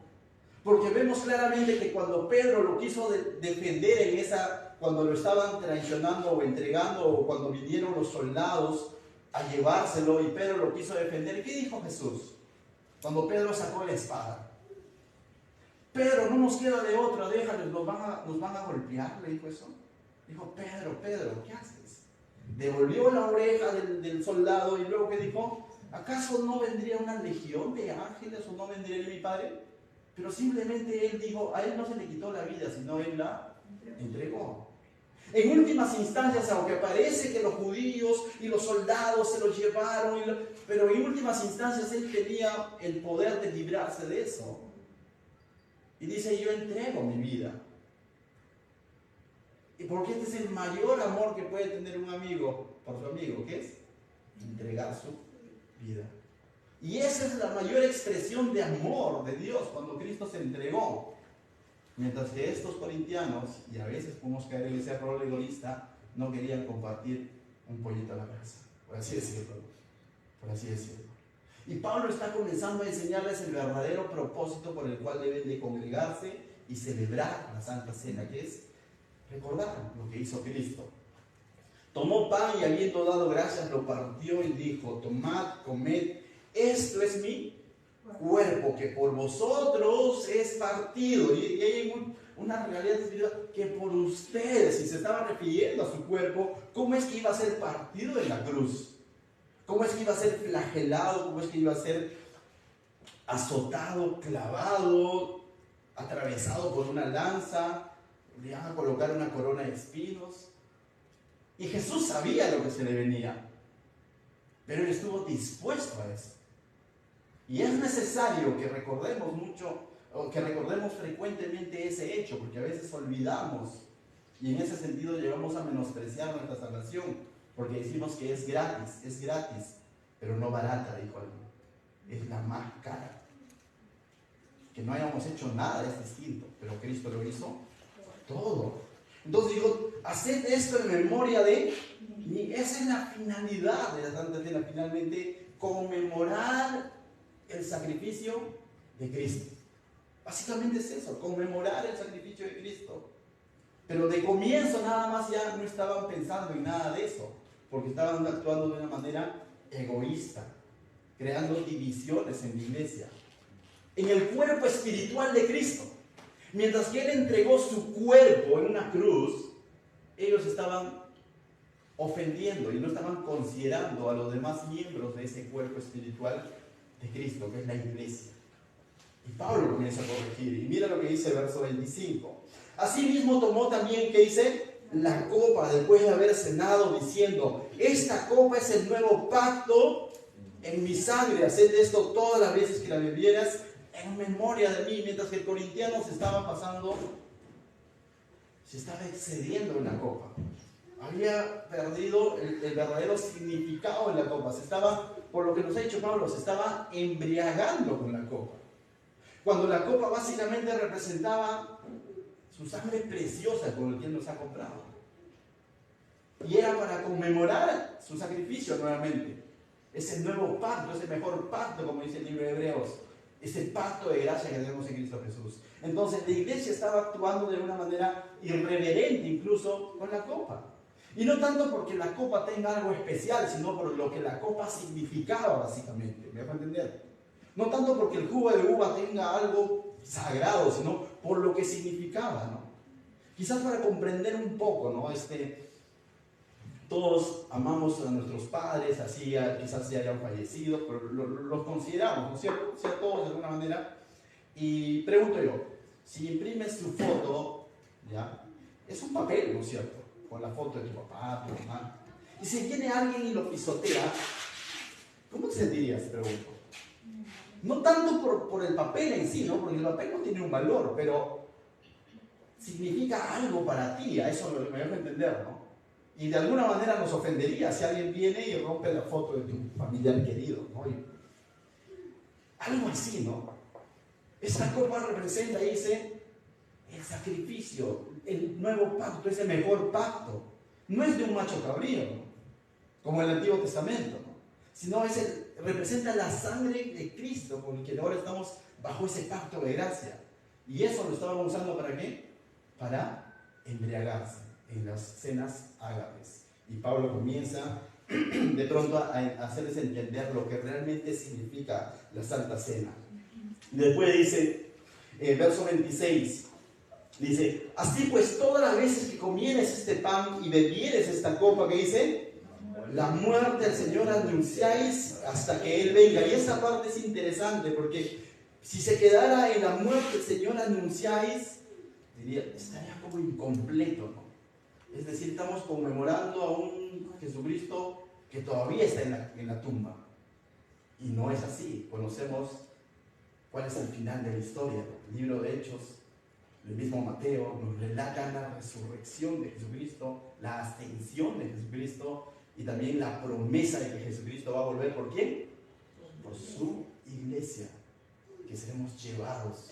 Speaker 1: Porque vemos claramente que cuando Pedro lo quiso defender cuando lo estaban traicionando o entregando, o cuando vinieron los soldados a llevárselo y Pedro lo quiso defender, ¿qué dijo Jesús? Cuando Pedro sacó la espada. Pedro, no nos queda de otra, déjales, nos van a golpear, le dijo eso. Dijo, Pedro, ¿qué haces? Devolvió la oreja del soldado y luego ¿qué dijo? ¿Acaso no vendría una legión de ángeles o no vendría mi Padre? pero simplemente él dijo, a él no se le quitó la vida, sino él la entregó. En últimas instancias, aunque parece que los judíos y los soldados se los llevaron, pero en últimas instancias él tenía el poder de librarse de eso. Y dice, yo entrego mi vida. Y porque este es el mayor amor que puede tener un amigo por su amigo, ¿qué es? Entregar su vida. Y esa es la mayor expresión de amor de Dios, cuando Cristo se entregó. Mientras que estos corintianos, y a veces podemos caer en ese error egoísta, no querían compartir un pollito a la brasa, por así decirlo. Y Pablo está comenzando a enseñarles el verdadero propósito por el cual deben de congregarse y celebrar la Santa Cena, que es recordar lo que hizo Cristo. Tomó pan y habiendo dado gracias lo partió y dijo, tomad, comed, esto es mi cuerpo que por vosotros es partido. Y hay una realidad espiritual que por ustedes, y se estaba refiriendo a su cuerpo, ¿cómo es que iba a ser partido en la cruz? ¿Cómo es que iba a ser flagelado? ¿Cómo es que iba a ser azotado, clavado, atravesado por una lanza? Le iban a colocar una corona de espinos. Y Jesús sabía lo que se le venía, pero él estuvo dispuesto a eso. Y es necesario que recordemos mucho, o que recordemos frecuentemente ese hecho, porque a veces olvidamos y en ese sentido llegamos a menospreciar nuestra salvación, porque decimos que es gratis, pero no barata, dijo alguien. Es la más cara. Que no hayamos hecho nada es distinto, pero Cristo lo hizo todo. Entonces dijo, haced esto en memoria de mí. Esa es la finalidad de la Santa Cena, finalmente conmemorar el sacrificio de Cristo. Básicamente es eso, conmemorar el sacrificio de Cristo. Pero de comienzo nada más ya no estaban pensando en nada de eso, porque estaban actuando de una manera egoísta, creando divisiones en la iglesia. En el cuerpo espiritual de Cristo, mientras que Él entregó su cuerpo en una cruz, ellos estaban ofendiendo y no estaban considerando a los demás miembros de ese cuerpo espiritual de Cristo, que es la iglesia. Y Pablo comienza a corregir, y mira lo que dice el verso 25. Asimismo tomó también, ¿qué dice? La copa después de haber cenado, diciendo, esta copa es el nuevo pacto en mi sangre, haced esto todas las veces que la bebieras en memoria de mí. Mientras que el corintiano se estaba excediendo en la copa. Había perdido el verdadero significado de la copa. Por lo que nos ha dicho Pablo, se estaba embriagando con la copa. Cuando la copa básicamente representaba su sangre preciosa con la que Él nos ha comprado. Y era para conmemorar su sacrificio nuevamente. Ese nuevo pacto, ese mejor pacto, como dice el libro de Hebreos. Ese pacto de gracia que tenemos en Cristo Jesús. Entonces la iglesia estaba actuando de una manera irreverente incluso con la copa. Y no tanto porque la copa tenga algo especial, sino por lo que la copa significaba básicamente. ¿Me dejo entender? No tanto porque el jugo de uva tenga algo sagrado, sino por lo que significaba, ¿no? Quizás para comprender un poco, ¿no? Todos amamos a nuestros padres, así quizás se hayan fallecido, pero los consideramos, ¿no es cierto? O sea, todos de alguna manera. Y pregunto yo, si imprimes tu foto, ¿ya? Es un papel, ¿no es cierto? Con la foto de tu papá, tu mamá. Y si viene alguien y lo pisotea, ¿cómo te sentirías? Pregunto. No tanto por el papel en sí, ¿no? Porque el papel no tiene un valor, pero significa algo para ti, a eso me dejo entender, ¿no? Y de alguna manera nos ofendería si alguien viene y rompe la foto de tu familiar querido, ¿no? Algo así, ¿no? Esta copa representa, dice, el sacrificio, el nuevo pacto, ese mejor pacto. No es de un macho cabrío, ¿no? Como en el Antiguo Testamento, ¿no? Sino representa la sangre de Cristo, con el que ahora estamos bajo ese pacto de gracia. Y eso lo estábamos usando ¿para qué? Para embriagarse en las cenas ágapes. Y Pablo comienza de pronto a hacerles entender lo que realmente significa la Santa Cena. Después dice, verso 26, dice, así pues todas las veces que comieres este pan y bebieres esta copa, que dice, la muerte del Señor anunciáis hasta que Él venga. Y esa parte es interesante porque Si se quedara en la muerte el Señor anunciáis, diría, estaría como incompleto, ¿no? Es decir, estamos conmemorando a un Jesucristo que todavía está en la tumba. Y no es así. Conocemos cuál es el final de la historia. El libro de Hechos, el mismo Mateo, nos relata la resurrección de Jesucristo, la ascensión de Jesucristo y también la promesa de que Jesucristo va a volver. ¿Por quién? Por su iglesia, que seremos llevados.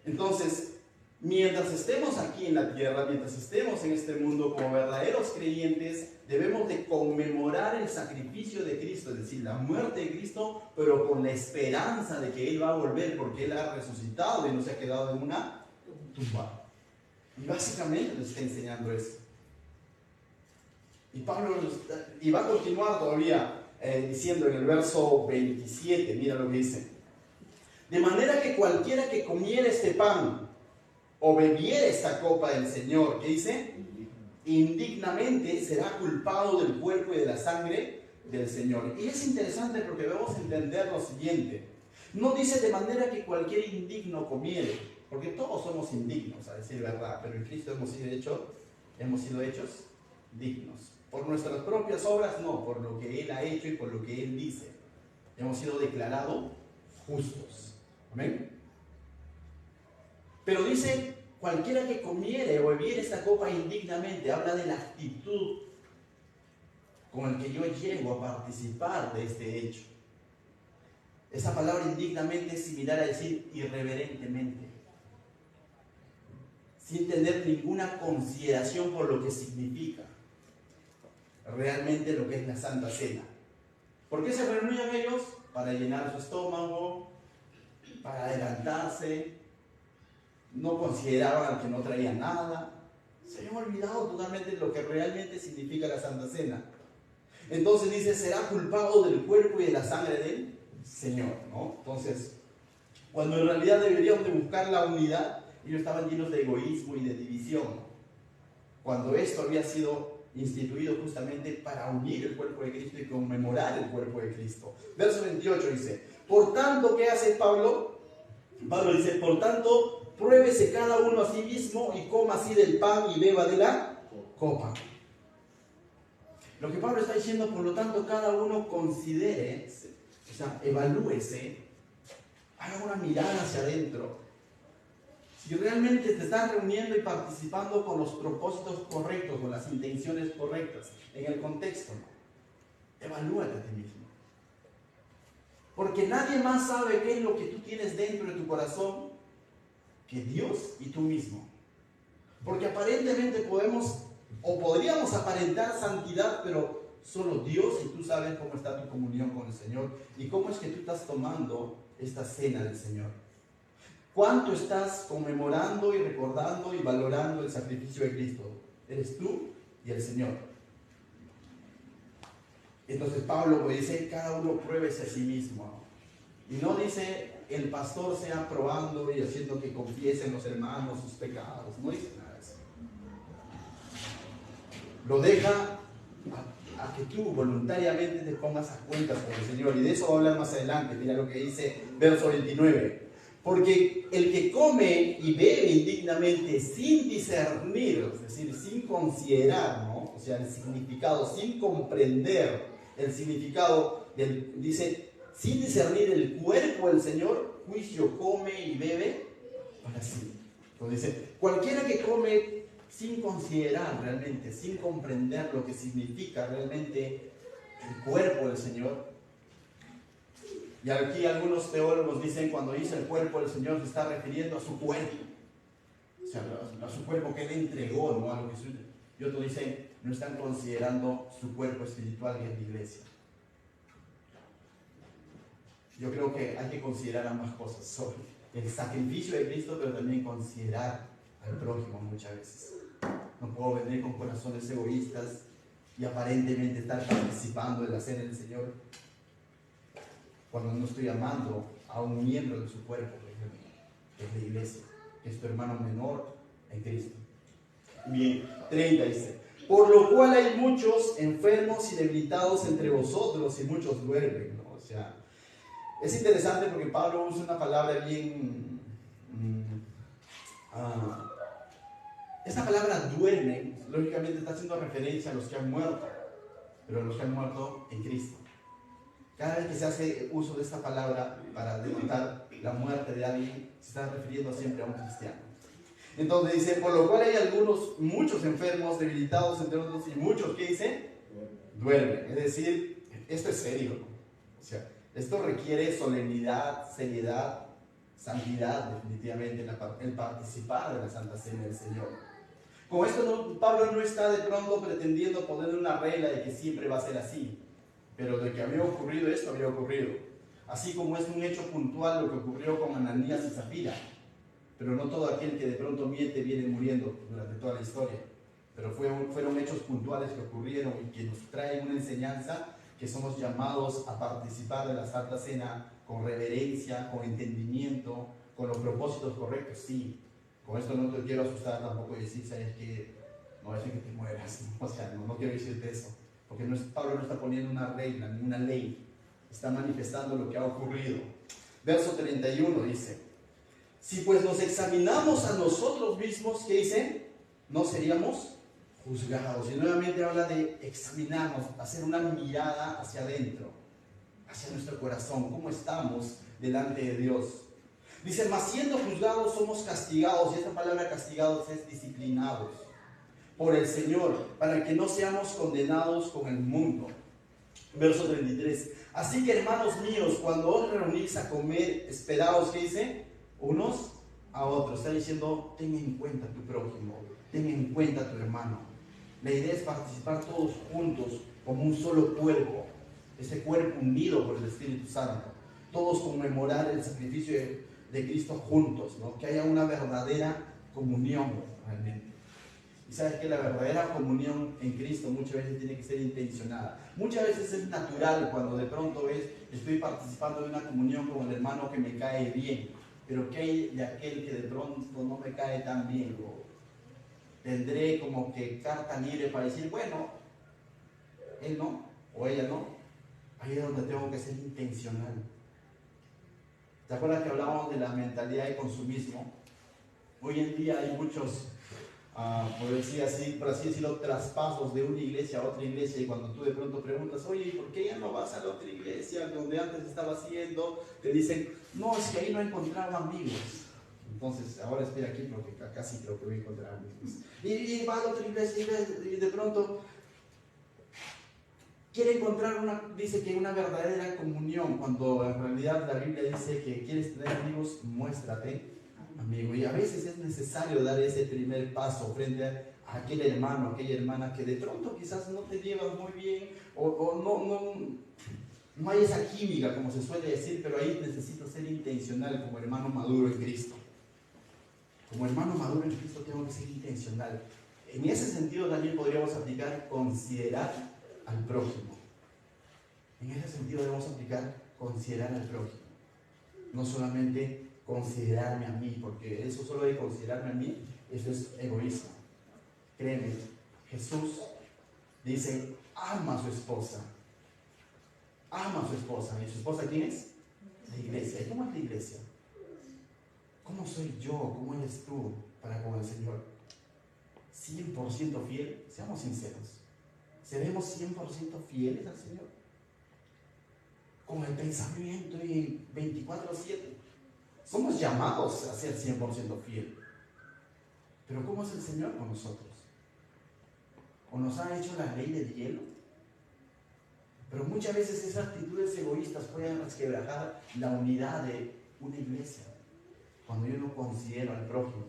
Speaker 1: Entonces, mientras estemos aquí en la tierra, mientras estemos en este mundo como verdaderos creyentes, debemos de conmemorar el sacrificio de Cristo, es decir, la muerte de Cristo, pero con la esperanza de que Él va a volver, porque Él ha resucitado y no se ha quedado en una tumba. Y básicamente nos está enseñando eso. Y Pablo va a continuar todavía diciendo en el verso 27, mira lo que dice. De manera que cualquiera que comiera este pan o bebiera esta copa del Señor, ¿qué dice? Indignamente será culpado del cuerpo y de la sangre del Señor. Y es interesante porque debemos entender lo siguiente. No dice de manera que cualquier indigno comiere, porque todos somos indignos, a decir verdad, pero en Cristo hemos sido hechos dignos. Por nuestras propias obras, no, por lo que Él ha hecho y por lo que Él dice. Hemos sido declarados justos. Amén. Pero dice, cualquiera que comiere o bebiere esta copa indignamente, habla de la actitud con la que yo llego a participar de este hecho. Esa palabra indignamente es similar a decir irreverentemente, sin tener ninguna consideración por lo que significa realmente lo que es la Santa Cena. ¿Por qué se reunían ellos? Para llenar su estómago, para adelantarse. No consideraban que no traía nada. Se habían olvidado totalmente de lo que realmente significa la Santa Cena. Entonces dice, será culpado del cuerpo y de la sangre del Señor, ¿no? Entonces, cuando en realidad deberíamos de buscar la unidad, ellos estaban llenos de egoísmo y de división. Cuando esto había sido instituido justamente para unir el cuerpo de Cristo y conmemorar el cuerpo de Cristo. Verso 28 dice, por tanto, ¿qué hace Pablo? Pablo dice, por tanto, pruébese cada uno a sí mismo y coma así del pan y beba de la copa. Lo que Pablo está diciendo, por lo tanto, cada uno considere, o sea, evalúese, haga una mirada hacia adentro. Si realmente te estás reuniendo y participando con los propósitos correctos, con las intenciones correctas, en el contexto, evalúate a ti mismo. Porque nadie más sabe qué es lo que tú tienes dentro de tu corazón que Dios y tú mismo. Porque aparentemente podríamos aparentar santidad, pero solo Dios y tú sabes cómo está tu comunión con el Señor y cómo es que tú estás tomando esta cena del Señor. ¿Cuánto estás conmemorando y recordando y valorando el sacrificio de Cristo? Eres tú y el Señor. Entonces Pablo dice, cada uno pruébese a sí mismo. Y no dice, el pastor sea probando y haciendo que confiesen los hermanos sus pecados. No dice nada de eso. Lo deja a que tú voluntariamente te pongas a cuentas con el Señor. Y de eso va a hablar más adelante. Mira lo que dice verso 29. Porque el que come y bebe indignamente sin discernir, es decir, sin considerar, ¿no? O sea, el significado, sin comprender el significado, dice, sin discernir el cuerpo del Señor, juicio come y bebe para sí. Entonces dice, cualquiera que come sin considerar realmente, sin comprender lo que significa realmente el cuerpo del Señor. Y aquí algunos teólogos dicen, cuando dice el cuerpo del Señor, se está refiriendo a su cuerpo. O sea, a su cuerpo que Él entregó, ¿no? A lo que y otros dicen, no están considerando su cuerpo espiritual, que es la iglesia. Yo creo que hay que considerar ambas cosas, sobre el sacrificio de Cristo, pero también considerar al prójimo muchas veces. No puedo venir con corazones egoístas y aparentemente estar participando de la cena del Señor cuando no estoy amando a un miembro de su cuerpo, por ejemplo, que es la iglesia, que es tu hermano menor en Cristo. Bien, 30 dice, por lo cual hay muchos enfermos y debilitados entre vosotros y muchos duermen, ¿no? O sea, Es interesante porque Pablo usa una palabra bien... esta palabra duermen, lógicamente está haciendo referencia a los que han muerto, pero a los que han muerto en Cristo. Cada vez que se hace uso de esta palabra para denotar la muerte de alguien, se está refiriendo siempre a un cristiano. Entonces dice, por lo cual hay muchos enfermos, debilitados entre otros, y muchos, ¿qué dice? Duermen. Es decir, esto es serio. O sea, esto requiere solemnidad, seriedad, santidad, definitivamente, el participar de la Santa Cena del Señor. Con esto Pablo no está de pronto pretendiendo poner una regla de que siempre va a ser así, pero de que había ocurrido esto, había ocurrido. Así como es un hecho puntual lo que ocurrió con Ananías y Zafira, pero no todo aquel que de pronto miente viene muriendo durante toda la historia, pero fueron hechos puntuales que ocurrieron y que nos traen una enseñanza que somos llamados a participar de la Santa Cena con reverencia, con entendimiento, con los propósitos correctos, sí. Con esto no te quiero asustar tampoco y decir, ¿sabes qué? No es que te mueras, ¿no? O sea, no quiero decirte eso, porque Pablo no está poniendo una regla, ni una ley, está manifestando lo que ha ocurrido. Verso 31 dice, si pues nos examinamos a nosotros mismos, ¿qué dice? No seríamos juzgados. Y nuevamente habla de examinarnos, hacer una mirada hacia adentro, hacia nuestro corazón, cómo estamos delante de Dios. Dice, mas siendo juzgados somos castigados, y esta palabra castigados es disciplinados por el Señor, para que no seamos condenados con el mundo. Verso 33, así que hermanos míos, cuando os reunís a comer, esperaos, ¿qué dice? Unos a otros. Está diciendo, ten en cuenta a tu prójimo, ten en cuenta a tu hermano. La idea es participar todos juntos como un solo cuerpo, ese cuerpo unido por el Espíritu Santo, todos conmemorar el sacrificio de Cristo juntos, ¿no? Que haya una verdadera comunión realmente. Y sabes que la verdadera comunión en Cristo muchas veces tiene que ser intencionada. Muchas veces es natural cuando de pronto estoy participando de una comunión con el hermano que me cae bien, pero ¿qué hay de aquel que de pronto no me cae tan bien? Tendré como que carta libre para decir, bueno, él no, o ella no. Ahí es donde tengo que ser intencional. ¿Te acuerdas que hablábamos de la mentalidad de consumismo? Hoy en día hay muchos, por así decirlo, traspasos de una iglesia a otra iglesia, y cuando tú de pronto preguntas, oye, ¿por qué ya no vas a la otra iglesia donde antes estaba haciendo? Te dicen, no, es que ahí no he encontrado amigos. Entonces, ahora estoy aquí porque casi creo que voy a encontrar amigos. Y va a la otra iglesia y de pronto quiere encontrar dice que una verdadera comunión, cuando en realidad la Biblia dice que quieres tener amigos, muéstrate amigo. Y a veces es necesario dar ese primer paso frente a aquel hermano, aquella hermana que de pronto quizás no te llevas muy bien, o no hay esa química como se suele decir, pero ahí necesito ser intencional como hermano maduro en Cristo. Como hermano maduro en Cristo tengo que ser intencional. En ese sentido también podríamos aplicar considerar al prójimo. En ese sentido debemos aplicar considerar al prójimo. No solamente considerarme a mí, porque eso solo de considerarme a mí, eso es egoísmo. Créeme, Jesús dice, ama a su esposa. Ama a su esposa. ¿Y su esposa quién es? La iglesia. ¿Y cómo es la iglesia? ¿Cómo soy yo? ¿Cómo eres tú para con el Señor? 100% fiel. Seamos sinceros. ¿Seremos 100% fieles al Señor? Con el pensamiento y 24/7. Somos llamados a ser 100% fiel. Pero ¿cómo es el Señor con nosotros? ¿O nos ha hecho la ley del hielo? Pero muchas veces esas actitudes egoístas pueden resquebrajar la unidad de una iglesia, cuando yo no considero al prójimo.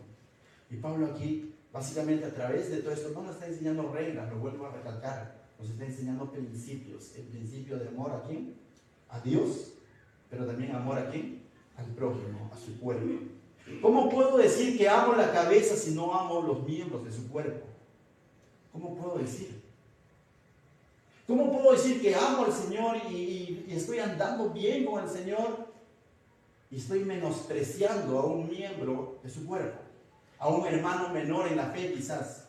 Speaker 1: Y Pablo aquí, básicamente a través de todo esto, no nos está enseñando reglas, lo vuelvo a recalcar, nos está enseñando principios. El principio de amor a quién? A Dios, pero también amor a quién? Al prójimo, a su cuerpo. ¿Cómo puedo decir que amo la cabeza si no amo los miembros de su cuerpo? ¿Cómo puedo decir? ¿Cómo puedo decir que amo al Señor y estoy andando bien con el Señor y estoy menospreciando a un miembro de su cuerpo, a un hermano menor en la fe quizás?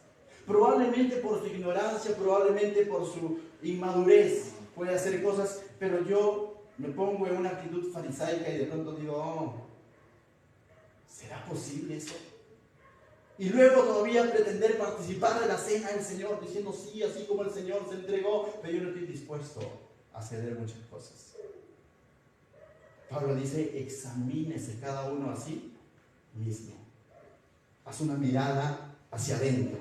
Speaker 1: Probablemente por su ignorancia, probablemente por su inmadurez puede hacer cosas, pero yo me pongo en una actitud farisaica y de pronto digo, oh, ¿será posible eso? Y luego todavía pretender participar de la cena del Señor, diciendo sí, así como el Señor se entregó, pero yo no estoy dispuesto a ceder muchas cosas. Pablo dice, examínese cada uno a sí mismo. Haz una mirada hacia adentro.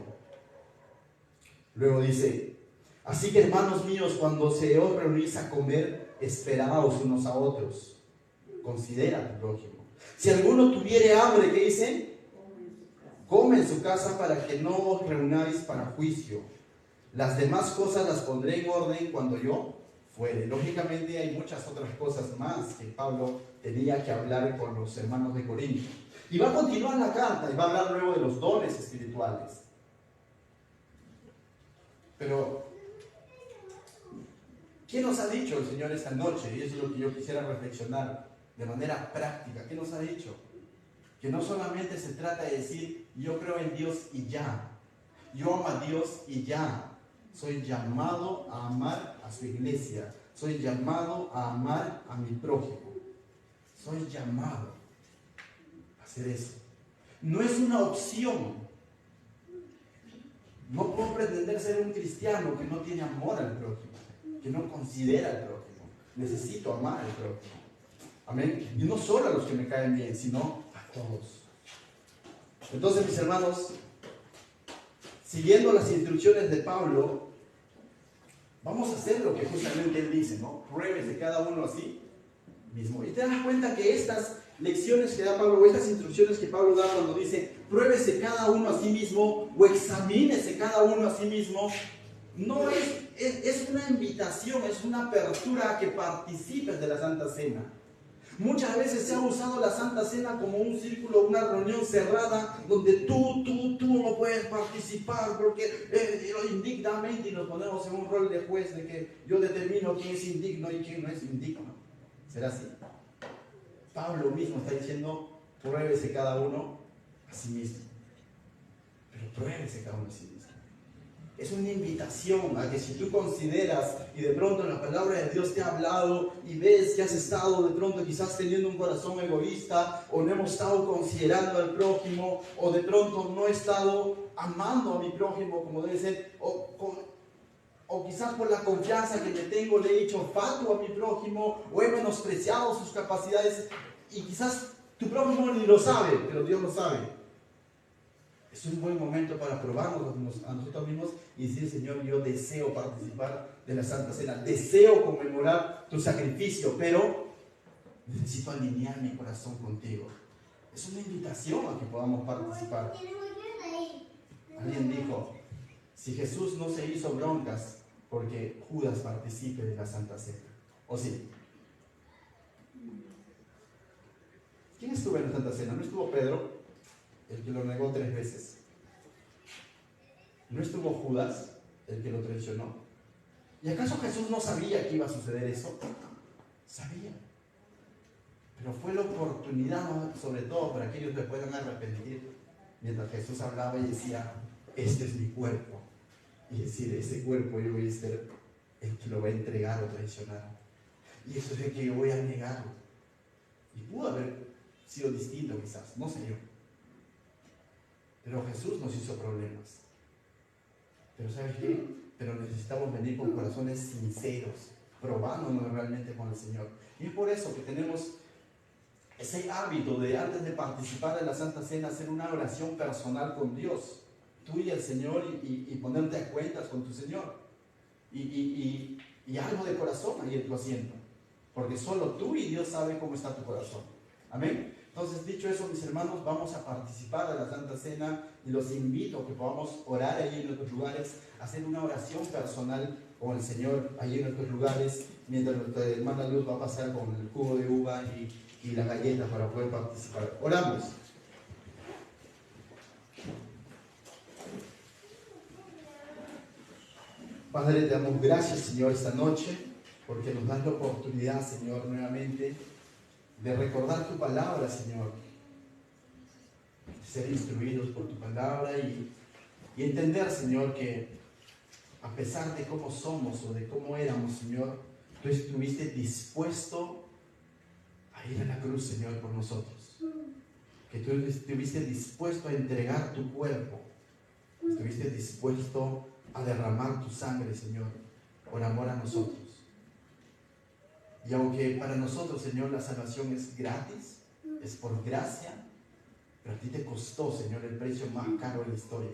Speaker 1: Luego dice, así que hermanos míos, cuando se os reunís a comer, esperaos unos a otros. Considera a tu prójimo. Si alguno tuviere hambre, ¿qué dice? Come en su casa para que no os reunáis para juicio. Las demás cosas las pondré en orden cuando yo fuere. Lógicamente hay muchas otras cosas más que Pablo tenía que hablar con los hermanos de Corinto. Y va a continuar la carta y va a hablar luego de los dones espirituales. Pero, ¿qué nos ha dicho el Señor esta noche? Y eso es lo que yo quisiera reflexionar de manera práctica. ¿Qué nos ha dicho? Que no solamente se trata de decir, yo creo en Dios y ya. Yo amo a Dios y ya. Soy llamado a amar a su iglesia. Soy llamado a amar a mi prójimo. Soy llamado a hacer eso. No es una opción. No puedo pretender ser un cristiano que no tiene amor al prójimo, que no considera al prójimo. Necesito amar al prójimo. Amén. Y no solo a los que me caen bien, sino a todos. Entonces, mis hermanos, siguiendo las instrucciones de Pablo, vamos a hacer lo que justamente él dice, ¿no? Pruébese cada uno a sí mismo. Y te das cuenta que estas lecciones que da Pablo, o estas instrucciones que Pablo da cuando dice, pruébese cada uno a sí mismo, o examínese cada uno a sí mismo, no es una invitación, es una apertura a que participes de la Santa Cena. Muchas veces se ha usado la Santa Cena como un círculo, una reunión cerrada, donde tú no puedes participar porque indignamente, y nos ponemos en un rol de juez de que yo determino quién es indigno y quién no es indigno. ¿Será así? Pablo mismo está diciendo, pruébese cada uno a sí mismo. Pero pruébese cada uno a sí mismo. Es una invitación a que si tú consideras y de pronto la palabra de Dios te ha hablado y ves que has estado de pronto quizás teniendo un corazón egoísta, o no hemos estado considerando al prójimo, o de pronto no he estado amando a mi prójimo como debe ser, o quizás por la confianza que le tengo le he hecho fatuo a mi prójimo, o he menospreciado sus capacidades, y quizás tu prójimo ni lo sabe, pero Dios lo sabe. Es un buen momento para probarnos a nosotros mismos y decir, Señor, yo deseo participar de la Santa Cena, deseo conmemorar tu sacrificio, pero necesito alinear mi corazón contigo. Es una invitación a que podamos participar. Alguien dijo, si Jesús no se hizo broncas porque Judas participe de la Santa Cena, ¿o sí? ¿Quién estuvo en la Santa Cena? ¿No estuvo Pedro, el que lo negó 3 veces? ¿No estuvo Judas, el que lo traicionó? ¿Y acaso Jesús no sabía que iba a suceder eso? Sabía. Pero fue la oportunidad, sobre todo para que ellos se puedan arrepentir, mientras Jesús hablaba y decía, este es mi cuerpo. Y decir, ese cuerpo yo voy a ser el que lo va a entregar o traicionar. Y eso es el que yo voy a negar. Y pudo haber sido distinto quizás, no sé yo. Pero Jesús nos hizo problemas. Pero ¿sabes qué? Pero necesitamos venir con corazones sinceros, probándonos realmente con el Señor. Y es por eso que tenemos ese hábito de, antes de participar en la Santa Cena, hacer una oración personal con Dios, tú y el Señor, y ponerte a cuentas con tu Señor. Y algo de corazón ahí en tu asiento. Porque solo tú y Dios saben cómo está tu corazón. Amén. Entonces, dicho eso, mis hermanos, vamos a participar de la Santa Cena y los invito a que podamos orar allí en nuestros lugares, hacer una oración personal con el Señor allí en nuestros lugares, mientras nuestra hermana Luz va a pasar con el jugo de uva y la galleta para poder participar. Oramos. Padre, te damos gracias, Señor, esta noche, porque nos das la oportunidad, Señor, nuevamente, de recordar tu palabra, Señor, de ser instruidos por tu palabra y entender, Señor, que a pesar de cómo somos o de cómo éramos, Señor, tú estuviste dispuesto a ir a la cruz, Señor, por nosotros. Que tú estuviste dispuesto a entregar tu cuerpo. Estuviste dispuesto a derramar tu sangre, Señor, por amor a nosotros. Y aunque para nosotros, Señor, la salvación es gratis, es por gracia, pero a ti te costó, Señor, el precio más caro de la historia.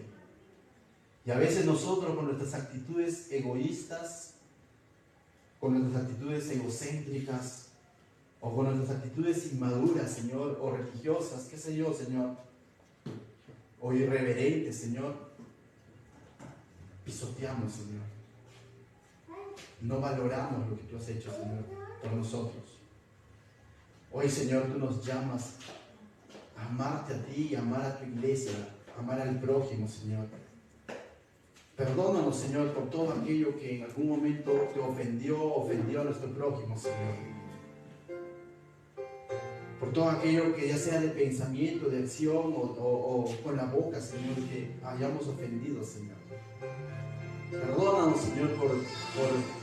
Speaker 1: Y a veces nosotros, con nuestras actitudes egoístas, con nuestras actitudes egocéntricas, o con nuestras actitudes inmaduras, Señor, o religiosas, qué sé yo, Señor, o irreverentes, Señor, pisoteamos, Señor. No valoramos lo que tú has hecho, Señor, por nosotros. Hoy, Señor, tú nos llamas a amarte a ti, a amar a tu iglesia, a amar al prójimo, Señor. Perdónanos, Señor, por todo aquello que en algún momento te ofendió a nuestro prójimo, Señor. Por todo aquello que ya sea de pensamiento, de acción o con la boca, Señor, que hayamos ofendido, Señor. Perdónanos, Señor, por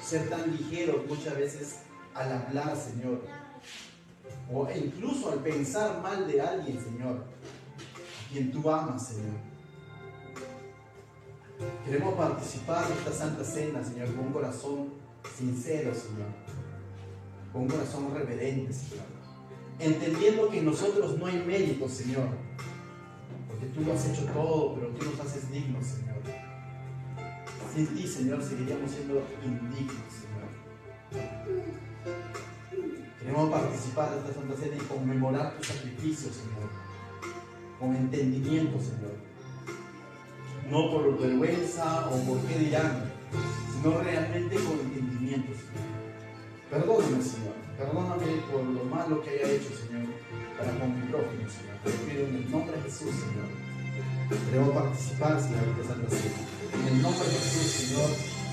Speaker 1: ser tan ligeros muchas veces al hablar, Señor. O incluso al pensar mal de alguien, Señor, a quien tú amas, Señor. Queremos participar de esta Santa Cena, Señor, con un corazón sincero, Señor. Con un corazón reverente, Señor. Entendiendo que en nosotros no hay mérito, Señor. Porque tú lo has hecho todo, pero tú nos haces dignos, Señor. Sin ti, Señor, seguiríamos siendo indignos, Señor. Queremos participar de esta Santa Cena y conmemorar tu sacrificio, Señor. Con entendimiento, Señor. No por vergüenza o por qué dirán, sino realmente con entendimiento, Señor. Perdóname, Señor. Perdóname por lo malo que haya hecho, Señor, para con mi prójimo, Señor. Te pido en el nombre de Jesús, Señor. Queremos participar, Señor, de esta Santa Cena. En el nombre de Jesús, Señor,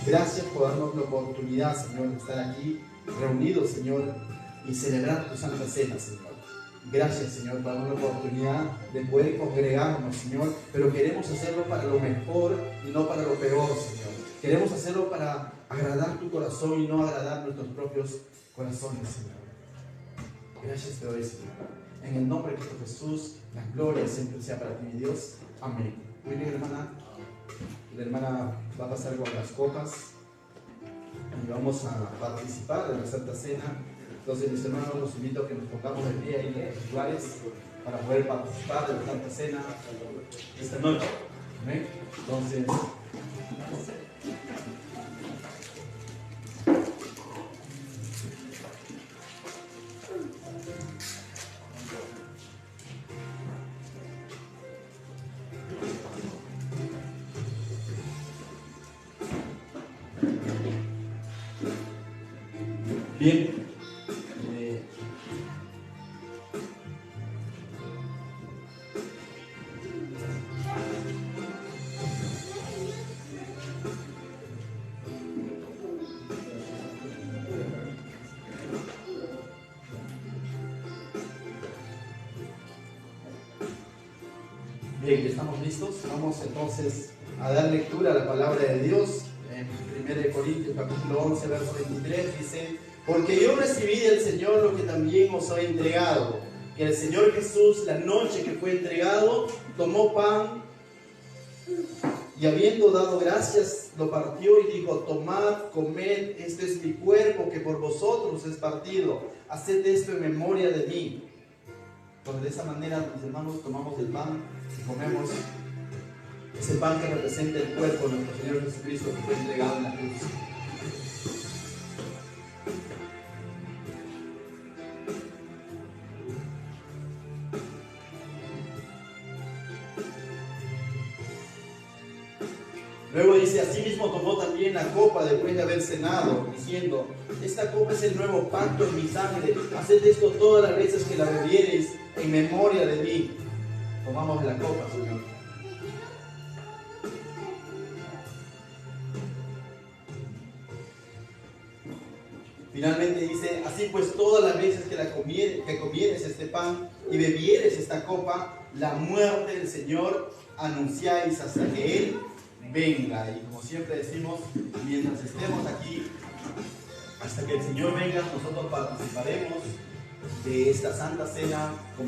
Speaker 1: gracias por darnos la oportunidad, Señor, de estar aquí reunidos, Señor, y celebrar tu Santa Cena, Señor. Gracias, Señor, por darnos la oportunidad de poder congregarnos, Señor, pero queremos hacerlo para lo mejor y no para lo peor, Señor. Queremos hacerlo para agradar tu corazón y no agradar nuestros propios corazones, Señor. Gracias te doy, Señor. En el nombre de Cristo Jesús, la gloria siempre sea para ti, mi Dios. Amén. Muy bien, hermana. La hermana va a pasar con las copas y vamos a participar de la Santa Cena. Entonces, mis hermanos, los invito a que nos pongamos de pie ahí en los lugares para poder participar de la Santa Cena esta noche. ¿Amén? Entonces, bien. Bien, ¿estamos listos? Vamos entonces a dar lectura a la palabra de Dios. En 1 Corintios capítulo 11, verso 23 dice: porque yo recibí del Señor lo que también os he entregado, que el Señor Jesús, la noche que fue entregado, tomó pan y habiendo dado gracias, lo partió y dijo: tomad, comed, este es mi cuerpo que por vosotros es partido, haced esto en memoria de mí. Pues de esa manera, mis hermanos, tomamos el pan y comemos ese pan que representa el cuerpo de nuestro Señor Jesucristo que fue entregado en la cruz. Luego dice: asimismo tomó también la copa después de haber cenado, diciendo: esta copa es el nuevo pacto en mi sangre, haced esto todas las veces que la bebiereis en memoria de mí. Tomamos la copa, Señor. Finalmente dice: así pues todas las veces que comieres este pan y bebieres esta copa, la muerte del Señor anunciáis hasta que Él venga. Y como siempre decimos, mientras estemos aquí hasta que el Señor venga, nosotros participaremos de esta Santa Cena.